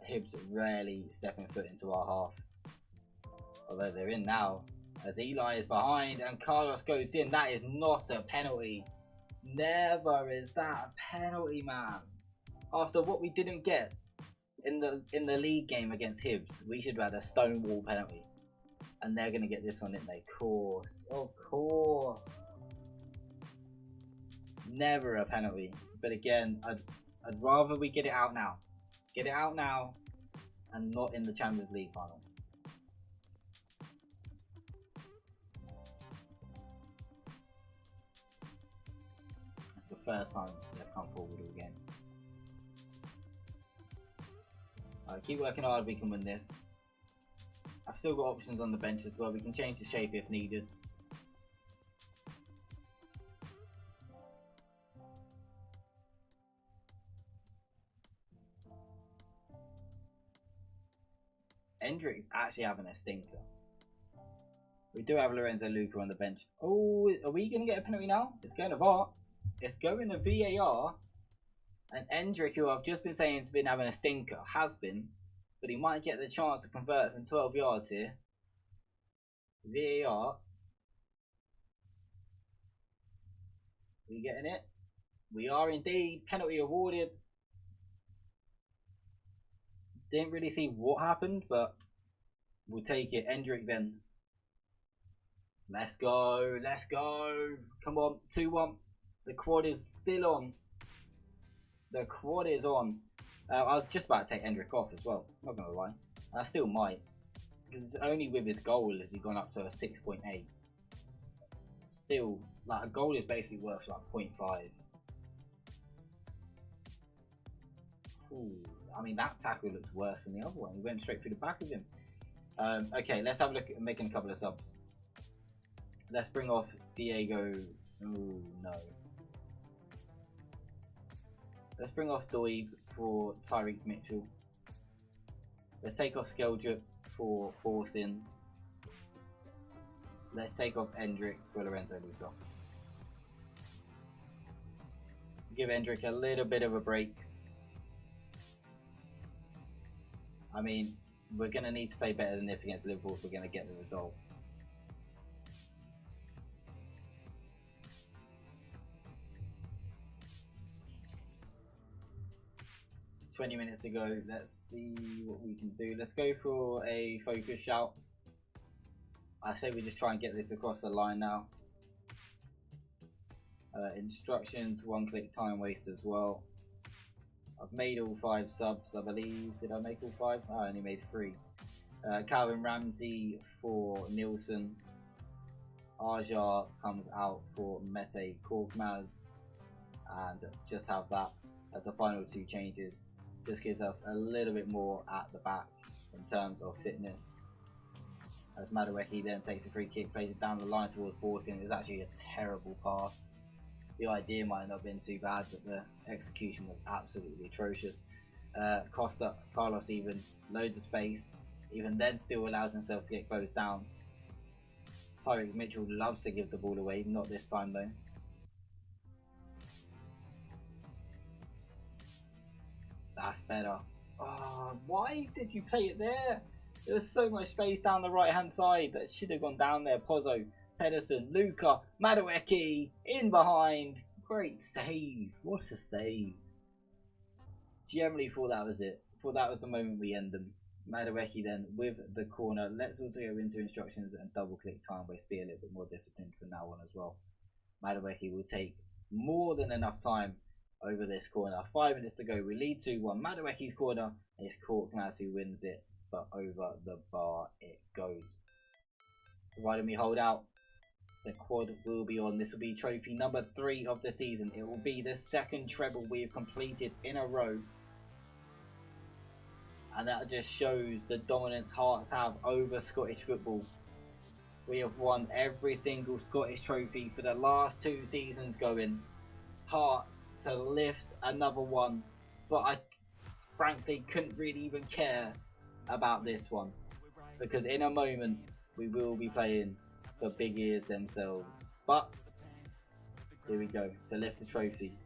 Hibs rarely stepping foot into our half. Although they're in now. As Eli is behind and Carlos goes in. That is not a penalty. Never is that a penalty, man. After what we didn't get in the league game against Hibs, we should have had a stonewall penalty. And they're going to get this one, didn't they? Of course. Never a penalty. But again, I'd rather we get it out now. Get it out now and not in the Champions League final. It's the first time they've come forward all game. Alright, keep working hard, we can win this. I've still got options on the bench as well. We can change the shape if needed. Endrick's actually having a stinker. We do have Lorenzo Luca on the bench. Oh, are we going to get a penalty now? It's going to VAR. It's going to VAR. And Endrick, who I've just been saying has been having a stinker, has been. But he might get the chance to convert from 12 yards here. VAR. We getting it? We are indeed. Penalty awarded. Didn't really see what happened, but we'll take it. Endrick then. Let's go. Let's go. Come on. 2-1. The quad is still on. The quad is on. I was just about to take Endrick off as well. Not going to lie. I still might. Because it's only with his goal has he gone up to a 6.8. Still, like a goal is basically worth like 0.5. Ooh, I mean, that tackle looks worse than the other one. He went straight through the back of him. Okay, let's have a look at making a couple of subs. Let's bring off Diego. Ooh, no. Let's bring off Doig for Tyreek Mitchell. Let's take off Skeldrip for Forcing. Let's take off Endrick for Lorenzo Luca. Give Endrick a little bit of a break. I mean, we're going to need to play better than this against Liverpool if we're going to get the result. $20 minutes to go. Let's see what we can do. Let's go for a focus shout. I say we just try and get this across the line now. Instructions, 1-click time waste as well. I've made all 5 subs, I believe. Did I make all 5? Oh, I only made 3. Calvin Ramsey for Nielsen. Aja comes out for Mete Korkmaz. And just have that as the final 2 changes. Just gives us a little bit more at the back in terms of fitness. As Madueke then takes a free kick, plays it down the line towards Borsin. It was actually a terrible pass. The idea might not have been too bad, but the execution was absolutely atrocious. Carlos even, loads of space, even then still allows himself to get closed down. Tyreek Mitchell loves to give the ball away, not this time though. That's better. Oh, why did you play it there? There was so much space down the right hand side that should have gone down there. Pozzo, Pedersen, Luca, Madueke in behind. Great save. What a save. Generally thought that was it. Thought that was the moment we end them. Madueke then with the corner. Let's also go into instructions and double click time waste. Be a little bit more disciplined from now on as well. Madueke will take more than enough time over this corner. 5 minutes to go. We lead 2-1. Madueke's corner. It's Korkmaz who wins it, but over the bar it goes. Providing we hold out, the quad will be on. This will be trophy number 3 of the season. It will be the 2nd treble we have completed in a row. And that just shows the dominance Hearts have over Scottish football. We have won every single Scottish trophy for the last 2 seasons going. Hearts to lift another one, but I frankly couldn't really even care about this one, because in a moment we will be playing for big ears themselves. But here we go to lift the trophy.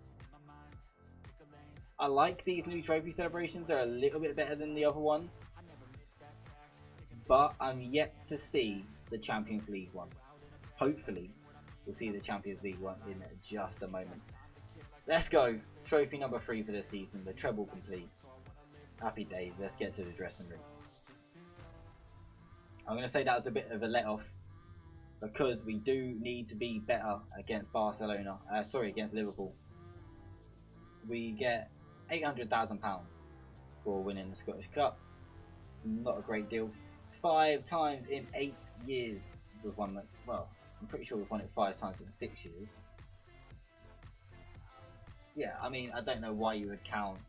I like these new trophy celebrations. They're a little bit better than the other ones, but I'm yet to see the Champions League one. Hopefully we'll see the Champions League one in just a moment. Let's go. Trophy number 3 for this season. The treble complete. Happy days. Let's get to the dressing room. I'm going to say that was a bit of a let-off, because we do need to be better against Barcelona. Against Liverpool. We get £800,000 for winning the Scottish Cup. It's not a great deal. 5 times in 8 years we've won it. Well, I'm pretty sure we've won it 5 times in 6 years. Yeah, I mean, I don't know why you would count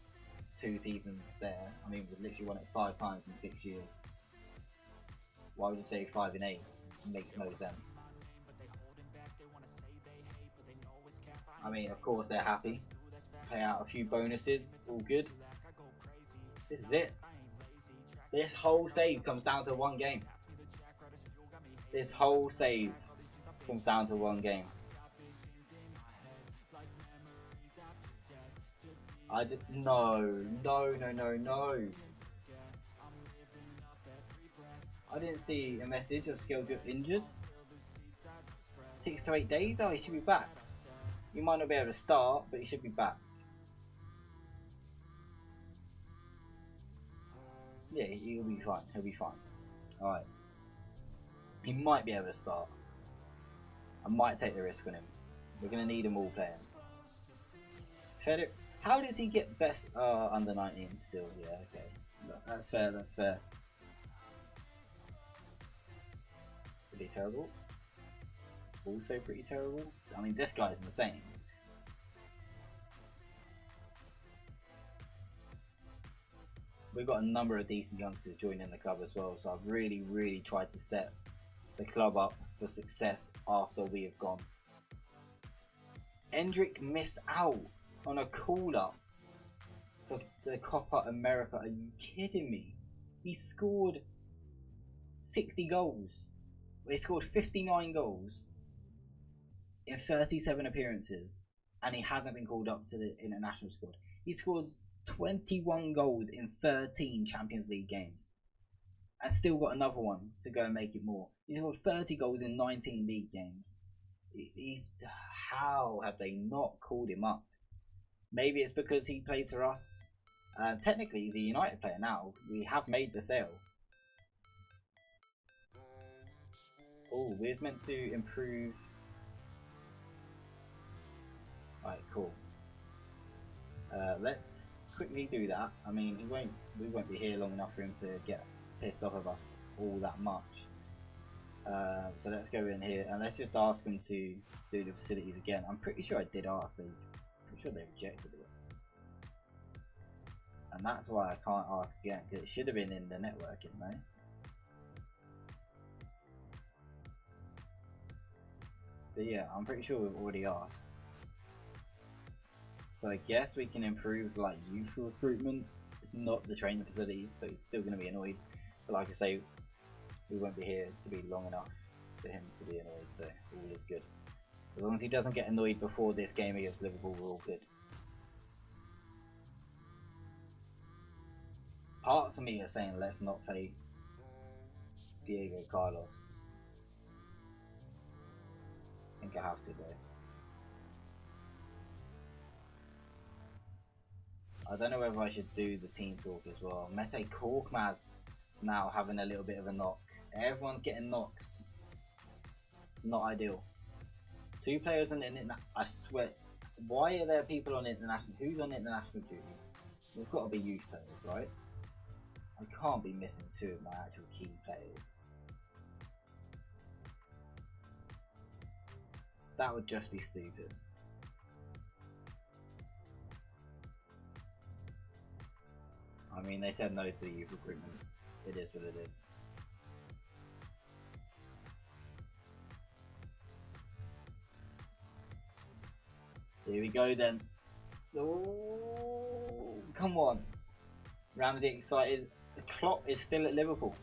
2 seasons there. I mean, we've literally won it 5 times in 6 years. Why would you say 5 in 8? It just makes no sense. I mean, of course they're happy. Pay out a few bonuses, all good. This is it. This whole save comes down to 1 game. This whole save comes down to 1 game. No. I didn't see a message of Skeldrip injured. 6 to 8 days? Oh, he should be back. You might not be able to start, but he should be back. Yeah, he'll be fine. He'll be fine. Alright. He might be able to start. I might take the risk on him. We're going to need them all playing. Frederick. How does he get best under 19 still? Yeah, okay. That's fair, that's fair. Pretty terrible. Also pretty terrible. I mean, this guy's insane. We've got a number of decent youngsters joining the club as well, so I've really tried to set the club up for success after we have gone. Endrick missed out on a call-up for the Copa America. Are you kidding me? He scored 60 goals. He scored 59 goals in 37 appearances, and he hasn't been called up to the international squad. He scored 21 goals in 13 Champions League games, and still got another one to go and make it more. He scored 30 goals in 19 league games. How have they not called him up? Maybe it's because he plays for us. Technically, he's a United player now. We have made the sale. Oh, we're meant to improve. Alright, cool. Let's quickly do that. I mean, we won't be here long enough for him to get pissed off of us all that much. So let's go in here and let's just ask him to do the facilities again. I'm pretty sure I did ask them. Pretty sure they rejected it. And that's why I can't ask again, because it should have been in the networking, no? So yeah, I'm pretty sure we've already asked. So I guess we can improve like youth recruitment. It's not the training facilities, so he's still going to be annoyed. But like I say, we won't be here to be long enough for him to be annoyed, so all is good. As long as he doesn't get annoyed before this game against Liverpool, we're all good. Parts of me are saying let's not play Diego Carlos. I think I have to though. I don't know whether I should do the team talk as well. Mete Korkmaz now having a little bit of a knock. Everyone's getting knocks. It's not ideal. 2 players on the international. I swear. Why are there people on international? Who's on international duty? We've got to be youth players, right? I can't be missing 2 of my actual key players. That would just be stupid. I mean, they said no to the youth recruitment. It is what it is. Here we go then. Oh, come on. Ramsey excited. The Klopp is still at Liverpool.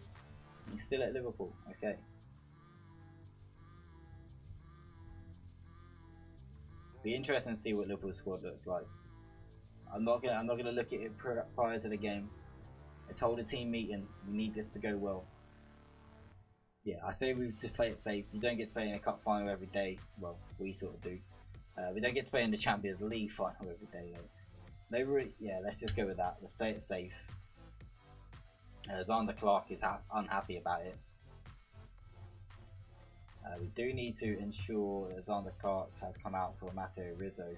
He's still at Liverpool. Okay. Be interesting to see what Liverpool's squad looks like. I'm not gonna look at it prior to the game. Let's hold a team meeting. We need this to go well. Yeah, I say we just play it safe. You don't get to play in a cup final every day. Well, we sort of do. We don't get to play in the Champions League final every day though. Yeah, let's just go with that. Let's play it safe. Zander Clark is unhappy about it. We do need to ensure that Zander Clark has come out for Matteo Rizzo.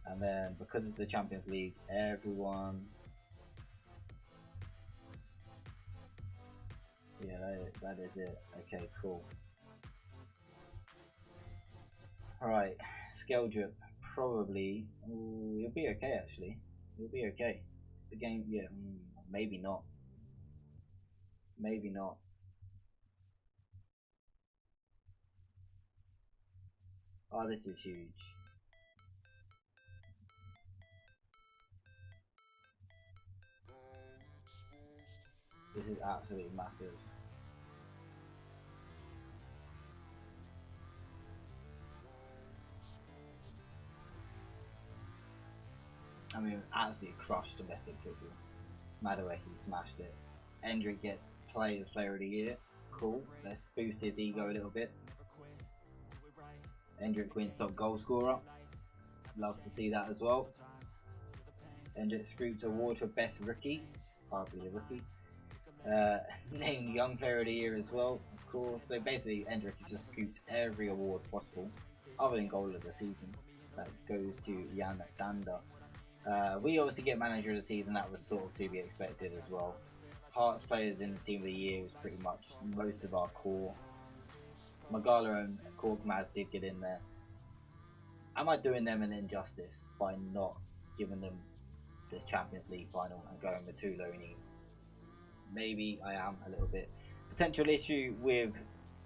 And then, because it's the Champions League, everyone... Yeah, that is it. Okay, cool. Alright, Skeldrip, probably... Ooh, he'll be okay, actually. He'll be okay. It's a game... Yeah, maybe not. Maybe not. Oh, this is huge. This is absolutely massive. I mean, absolutely crushed domestic football. Madueke smashed it. Endrick gets Player of the Year. Cool. Let's boost his ego a little bit. Endrick wins top goal scorer. Love to see that as well. Endrick scoops award for best rookie. Probably a rookie. Named Young Player of the Year as well, of course. So basically, Endrick has just scooped every award possible, other than goal of the season. That goes to Jan Danda. We obviously get Manager of the Season. That was sort of to be expected as well. Hearts players in the Team of the Year was pretty much most of our core. Magala and Korkmaz did get in there. Am I doing them an injustice by not giving them this Champions League final and going with 2 loanies? Maybe I am a little bit. Potential issue with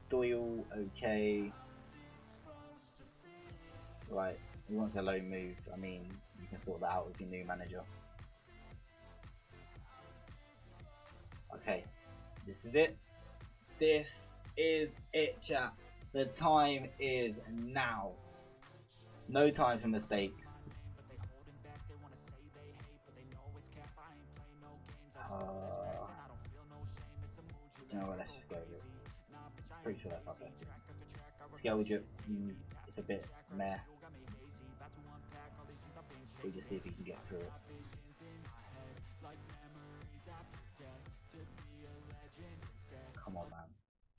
Doyle. Okay. Right. He wants a loan move. I mean, you can sort that out with your new manager. Okay. This is it. This is it, chat. The time is now. No time for mistakes. You know what, let's just go with it. Pretty sure that's our best team. Scale drip, it's a bit meh. We'll just see if we can get through it. Come on, man.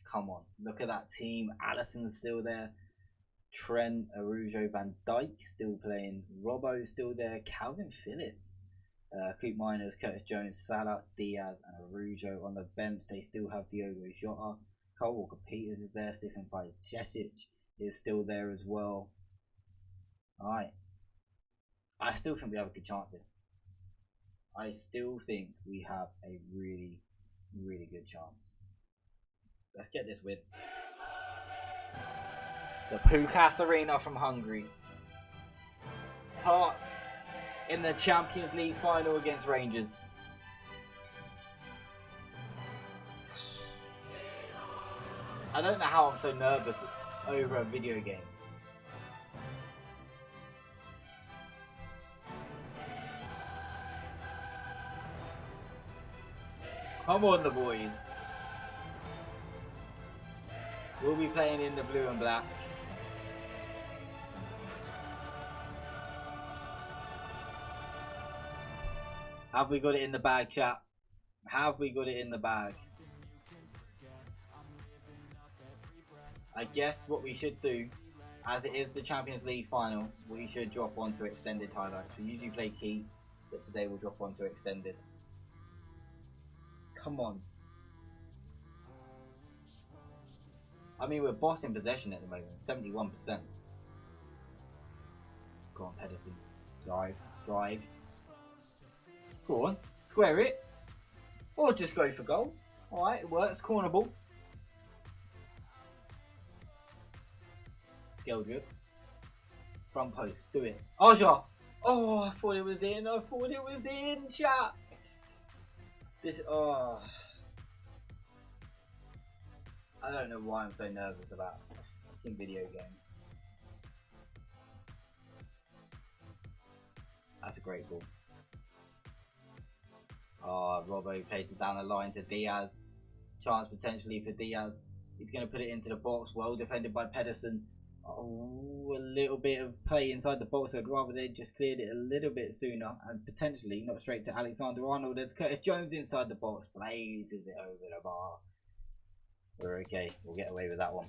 Come on. Look at that team. Alisson's still there. Trent, Arujo, Van Dijk still playing. Robbo still there. Calvin Phillips. Coop Miners, Curtis Jones, Salah, Diaz, and Arujo on the bench. They still have Diogo Jota. Cole Walker-Peters is there. Stefan Bajcetic is still there as well. Alright. I still think we have a good chance here. I still think we have a really, really good chance. Let's get this win. The Pukas Arena from Hungary. Hearts in the Champions League final against Rangers. I don't know how I'm so nervous over a video game. Come on, the boys. We'll be playing in the blue and black. Have we got it in the bag, chat? Have we got it in the bag? I guess what we should do, as it is the Champions League final, we should drop onto extended highlights. We usually play key, but today we'll drop onto extended. Come on. I mean, we're bossing possession at the moment, 71%. Go on, Pedersen. Drive, drive. Go on, square it. Or just go for goal. Alright, it works. Corner ball. Skill drip. Front post, do it. Aja! Oh, I thought it was in. I thought it was in, chat. This, oh. I don't know why I'm so nervous about a fucking video game. That's a great ball. Oh, Robbo plays it down the line to Diaz. Chance potentially for Diaz. He's going to put it into the box. Well defended by Pedersen. Oh, a little bit of play inside the box. I'd rather they just cleared it a little bit sooner. And potentially not straight to Alexander-Arnold. There's Curtis Jones inside the box. Blazes it over the bar. We're okay. We'll get away with that one.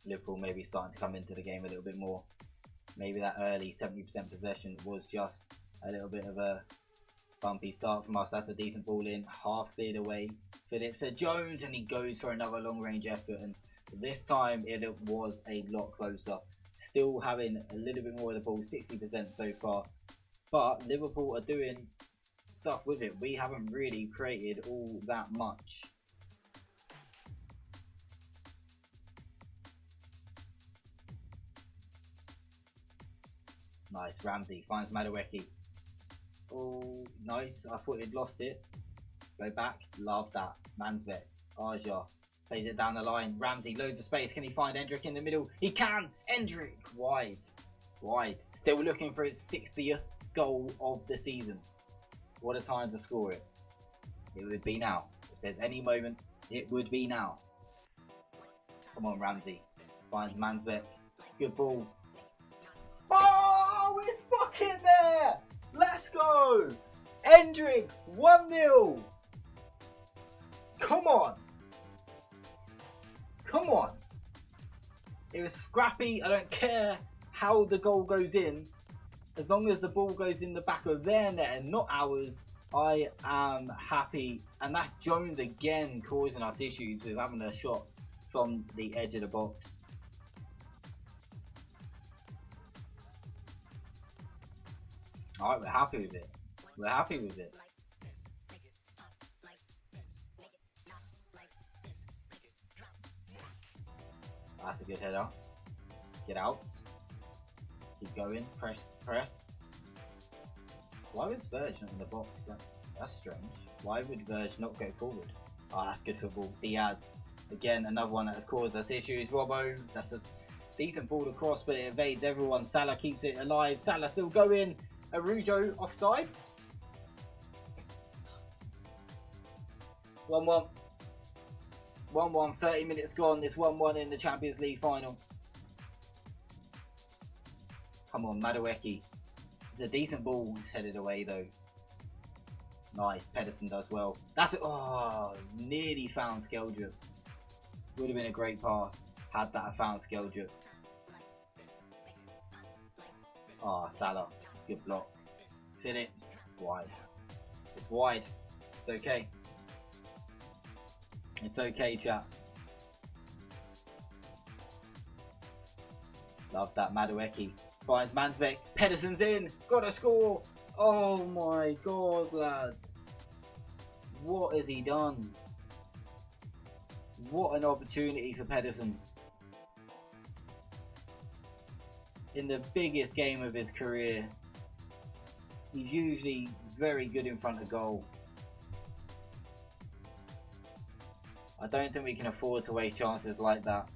Liverpool maybe starting to come into the game a little bit more. Maybe that early 70% possession was just a little bit of a bumpy start from us. That's a decent ball in. Half cleared away. Phillips said Jones, and he goes for another long range effort. And this time it was a lot closer. Still having a little bit more of the ball, 60% so far. But Liverpool are doing stuff with it. We haven't really created all that much. Nice. Ramsey finds Madueke. Oh, nice. I thought he'd lost it. Go back. Love that. Mansvet. Aja plays it down the line. Ramsey, loads of space. Can he find Endrick in the middle? He can. Endrick wide. Wide. Still looking for his 60th goal of the season. What a time to score it. It would be now. If there's any moment, it would be now. Come on, Ramsey. Finds Mansvet. Good ball. Oh, it's fucking there! Let's go! Endrick, 1-0. Come on. Come on. It was scrappy. I don't care how the goal goes in. As long as the ball goes in the back of their net and not ours, I am happy. And that's Jones again causing us issues with having a shot from the edge of the box. Alright, we're happy with it. We're happy with it. That's a good header. Get out. Keep going. Press, press. Why was Virgin in the box? That's strange. Why would Verge not go forward? Oh, that's good football. Diaz. Again, another one that has caused us issues. Robbo, that's a decent ball across, but it evades everyone. Salah keeps it alive. Salah still going. Arujo offside. 1-1. 1-1, 30 minutes gone. It's 1-1 in the Champions League final. Come on, Madueke. It's a decent ball. It's headed away though. Nice. Pedersen does well. That's it. Oh, nearly found Skeldrup. Would have been a great pass had that found Skeldrup. Oh, Salah. Good block. Phillips. Wide. It's wide. It's okay. It's okay, chat. Love that. Madueke finds Mansbeck. Pedersen's in. Gotta score. Oh my god, lad. What has he done? What an opportunity for Pedersen. In the biggest game of his career. He's usually very good in front of goal. I don't think we can afford to waste chances like that.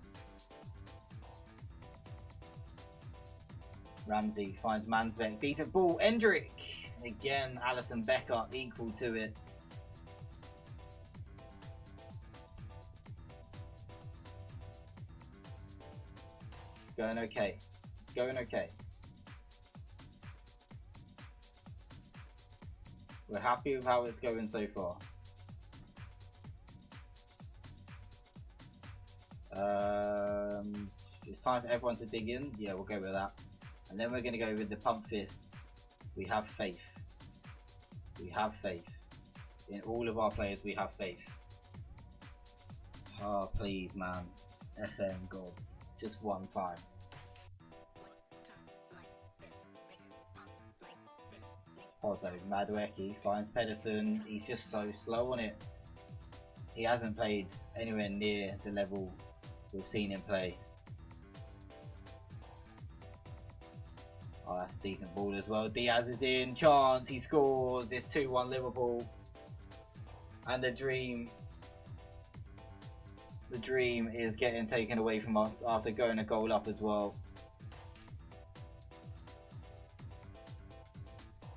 Ramsey finds Mansbeck. Decent ball. Endrick. Again, Alisson Becker equal to it. It's going okay. It's going okay. We're happy with how it's going so far. It's time for everyone to dig in. Yeah, we'll go with that. And then we're going to go with the pump fists. We have faith. We have faith. In all of our players, we have faith. Oh, please, man. FM gods. Just one time. Also, Madueke finds Pedersen. He's just so slow on it. He hasn't played anywhere near the level we've seen him play. Oh, that's a decent ball as well. Diaz is in. Chance. He scores. It's 2-1 Liverpool. And the dream is getting taken away from us after going a goal up as well.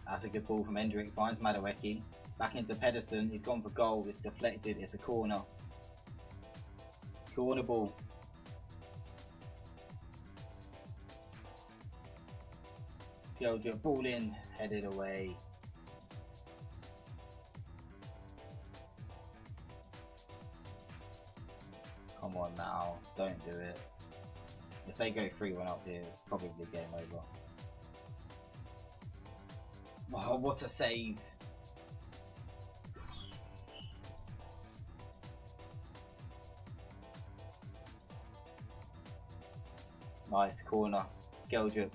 That's a good ball from Endrick. Finds Madueke. Back into Pedersen. He's gone for goal. It's deflected. It's a corner. Corner ball. Skeldrup. Ball in. Headed away. Come on now. Don't do it. If they go 3-1 up here, it's probably game over. Oh, what a save. Nice corner. Skeldrup.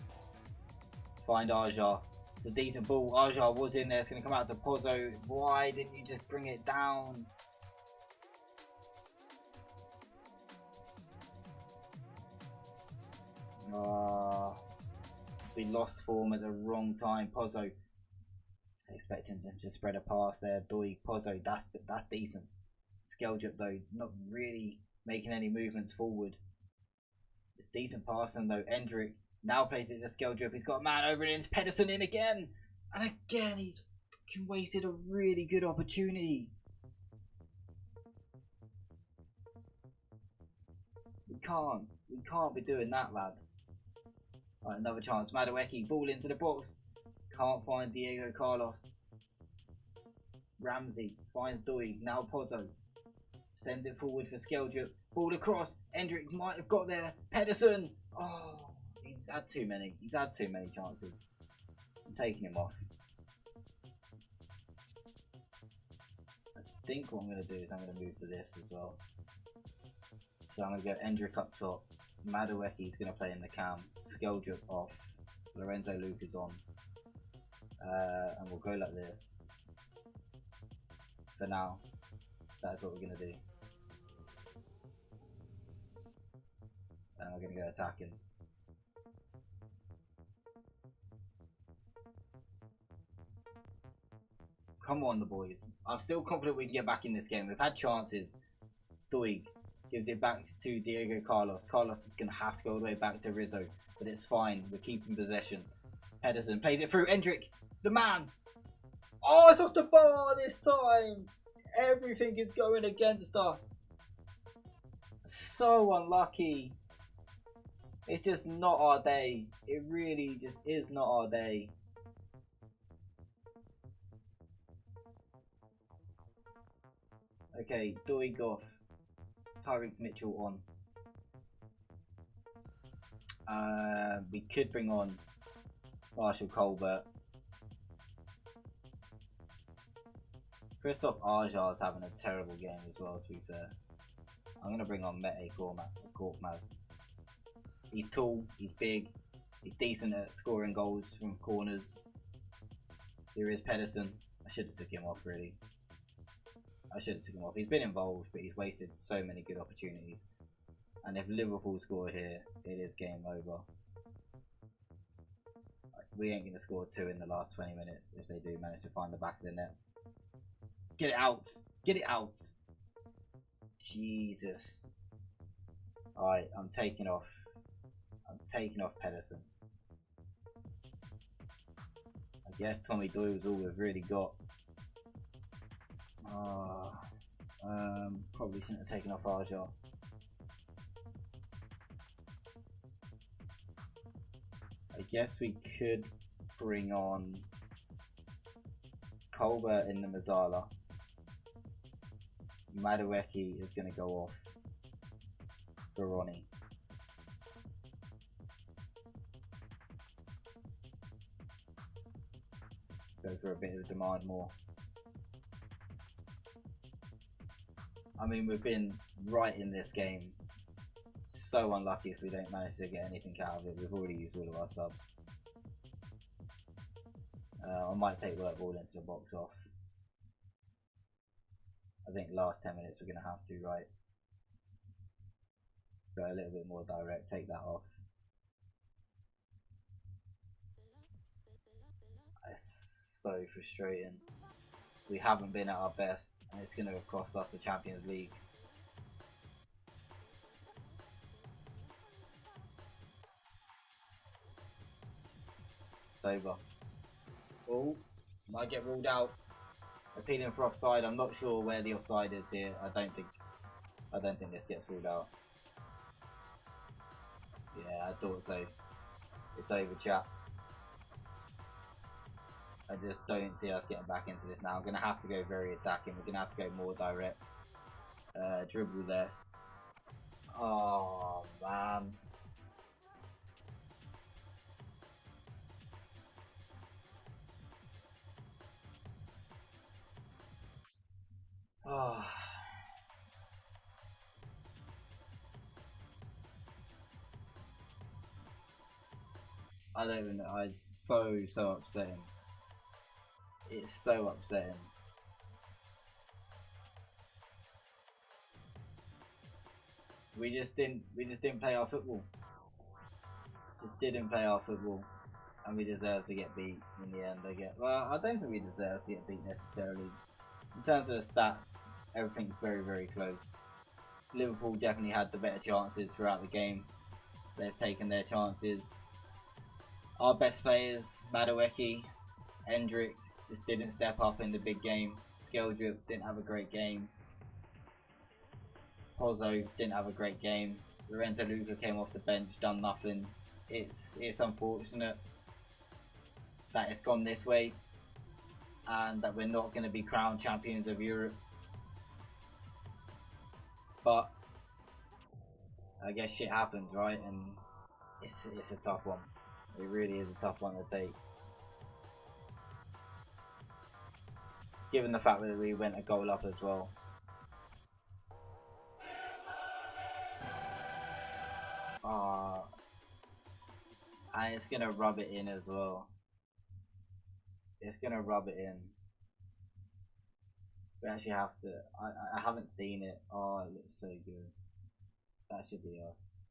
Find Aja. It's a decent ball. Aja was in there. It's going to come out to Pozzo. Why didn't you just bring it down? We lost form at the wrong time. Pozzo. I expect him to spread a pass there. Doig, Pozzo. That's decent. Skeldrup though, not really making any movements forward. It's decent passing though. Endrick now plays it to Skeldrup. He's got a man over it. It's Pedersen in again. And again, he's fucking wasted a really good opportunity. We can't be doing that, lad. Right, another chance. Madueke, ball into the box. Can't find Diego Carlos. Ramsey finds Doig. Now Pozzo. Sends it forward for Skeldrup. Ball across. Endrick might have got there. Pedersen. Oh, he's had too many. He's had too many chances. I'm taking him off. I think what I'm going to do is I'm going to move to this as well. So I'm going to go Endrick up top. Madueke's going to play in the cam. Skeldrup off. Lorenzo Luke is on. And we'll go like this. For now. That's what we're going to do. And we're going to go attacking. Come on, the boys. I'm still confident we can get back in this game. We've had chances. Doig gives it back to Diego Carlos. Carlos is going to have to go all the way back to Rizzo. But it's fine. We're keeping possession. Pedersen plays it through. Endrick, the man. Oh, it's off the bar this time. Everything is going against us. So unlucky. It's just not our day. It really just is not our day. Okay, Doig off. Tyreek Mitchell on. We could bring on Marshall Colbert. Christoph Ajar's having a terrible game as well, to be fair. I'm going to bring on Mete Korkmaz. He's tall, he's big, he's decent at scoring goals from corners. Here is Pedersen. I should have took him off, really. I should have took him off. He's been involved, but he's wasted so many good opportunities. And if Liverpool score here, it is game over. We ain't going to score 2 in the last 20 minutes if they do manage to find the back of the net. Get it out! Get it out! Jesus. Alright, I'm taking off. I'm taking off Pedersen. I guess Tommy Doyle's all we've really got. Probably shouldn't have taken off Ajar. I guess we could bring on Colbert in the Mazzala. Madueke is going to go off Baroni. Go for a bit of demand more. I mean, we've been right in this game. So unlucky if we don't manage to get anything out of it. We've already used all of our subs. I might take work ball into the box off. I think last 10 minutes we're going to have to, right? Go a little bit more direct, take that off. It's so frustrating. We haven't been at our best, and it's going to cost us the Champions League. It's over. Oh, might get ruled out. Appealing for offside. I'm not sure where the offside is here. I don't think this gets ruled out. Yeah, I thought so. It's over, chat. I just don't see us getting back into this now. I'm going to have to go very attacking. We're going to have to go more direct. Dribble less. Oh, man. Oh. I don't even know. It's so upsetting. It's so upsetting. We just didn't play our football. Just didn't play our football, and we deserve to get beat in the end. Well, I don't think we deserve to get beat necessarily. In terms of the stats, everything's very, very close. Liverpool definitely had the better chances throughout the game. They've taken their chances. Our best players, Madueke, Hendrick, just didn't step up in the big game. Skeldrip didn't have a great game. Pozzo didn't have a great game. Lorenzo Luca came off the bench, done nothing. It's unfortunate that it's gone this way and that we're not going to be crowned champions of Europe. But I guess shit happens, right? And it's a tough one. It really is a tough one to take. Given the fact that we went a goal up as well. And it's going to rub it in as well. It's going to rub it in. We actually have to... I haven't seen it. Oh, it looks so good. That should be us.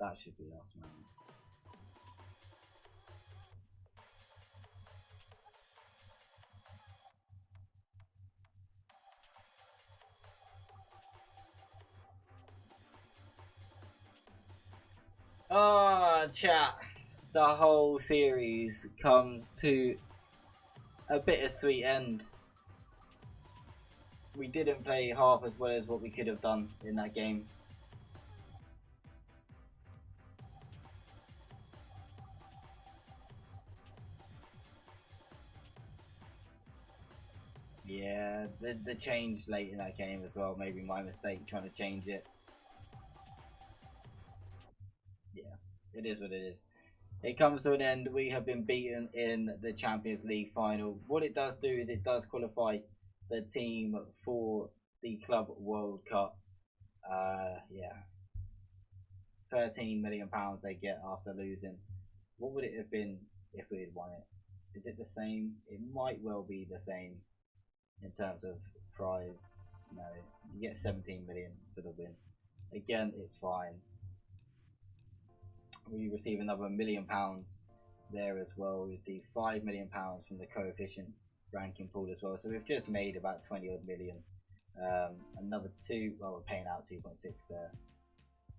That should be us, man. Oh, chat. The whole series comes to a bittersweet end. We didn't play half as well as what we could have done in that game. Yeah, the change late in that game as well. Maybe my mistake trying to change it. Yeah, it is what it is. It comes to an end. We have been beaten in the Champions League final. What it does do is it does qualify the team for the Club World Cup. Yeah, £13 million they get after losing. What would it have been if we had won it? Is it the same? It might well be the same in terms of prize. No, you get 17 million for the win. Again, it's fine. We receive another £1 million there as well. We receive £5 million from the coefficient ranking pool as well. So we've just made about 20 odd million. Another two. Well, we're paying out 2.6 there.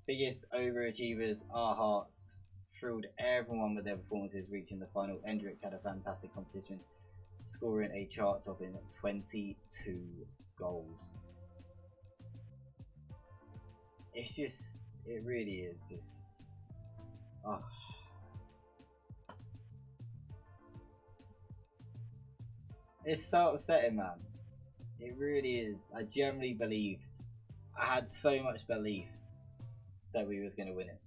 Biggest overachievers are Hearts. Thrilled everyone with their performances, reaching the final. Endrick had a fantastic competition, scoring a chart-topping 22 goals. It's just, it really is just, oh. It's so upsetting, man. It really is. I genuinely believed, I had so much belief that we was going to win it.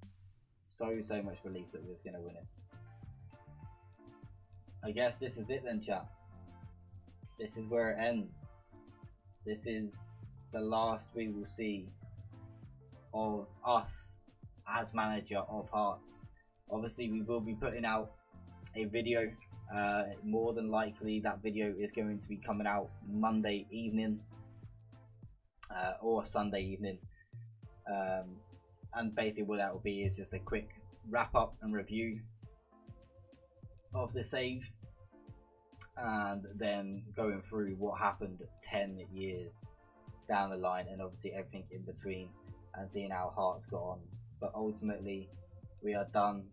So much belief that we was going to win it. I guess this is it then, chat. This is where it ends. This is the last we will see of us as manager of Hearts. Obviously, we will be putting out a video. More than likely, that video is going to be coming out Monday evening or Sunday evening. And basically what that will be is just a quick wrap up and review of the save, and then going through what happened 10 years down the line, and obviously everything in between, and seeing how Hearts got on. But ultimately we are done.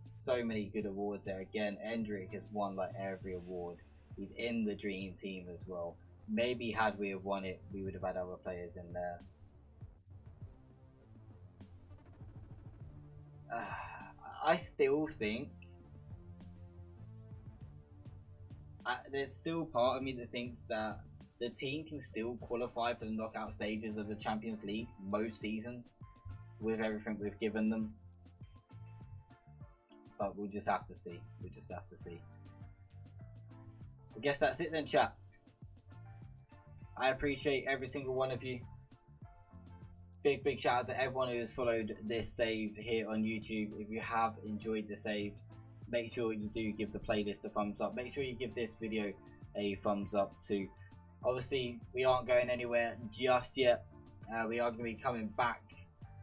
So many good awards there. Again, Endrick has won like every award. He's in the dream team as well. Maybe had we have won it, we would have had other players in there. I still think there's still part of me that thinks that the team can still qualify for the knockout stages of the Champions League most seasons with everything we've given them. But we'll just have to see. We'll just have to see. I guess that's it then, chat. I appreciate every single one of you. Big shout out to everyone who has followed this save here on YouTube. If you have enjoyed the save, make sure you do give the playlist a thumbs up. Make sure you give this video a thumbs up too. Obviously, we aren't going anywhere just yet. We are going to be coming back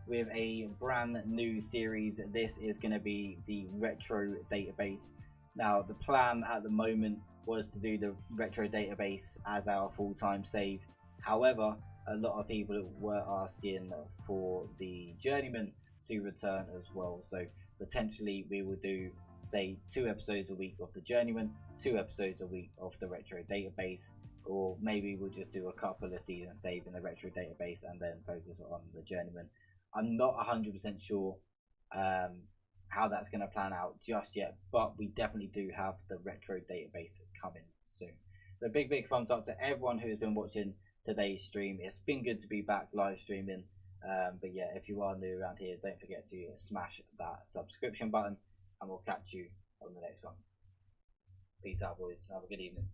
with a brand new series. This is going to be the retro database. Now, the plan at the moment was to do the retro database as our full-time save. However, a lot of people were asking for the journeyman to return as well. So potentially we will do, say, 2 episodes a week of the journeyman, 2 episodes a week of the retro database, or maybe we'll just do a couple of seasons saved in the retro database and then focus on the journeyman. I'm not 100% sure how that's going to plan out just yet, but we definitely do have the retro database coming soon. So big thumbs up to everyone who has been watching today's stream. It's been good to be back live streaming. But yeah, if you are new around here, don't forget to smash that subscription button, and we'll catch you on the next one. Peace out, boys. Have a good evening.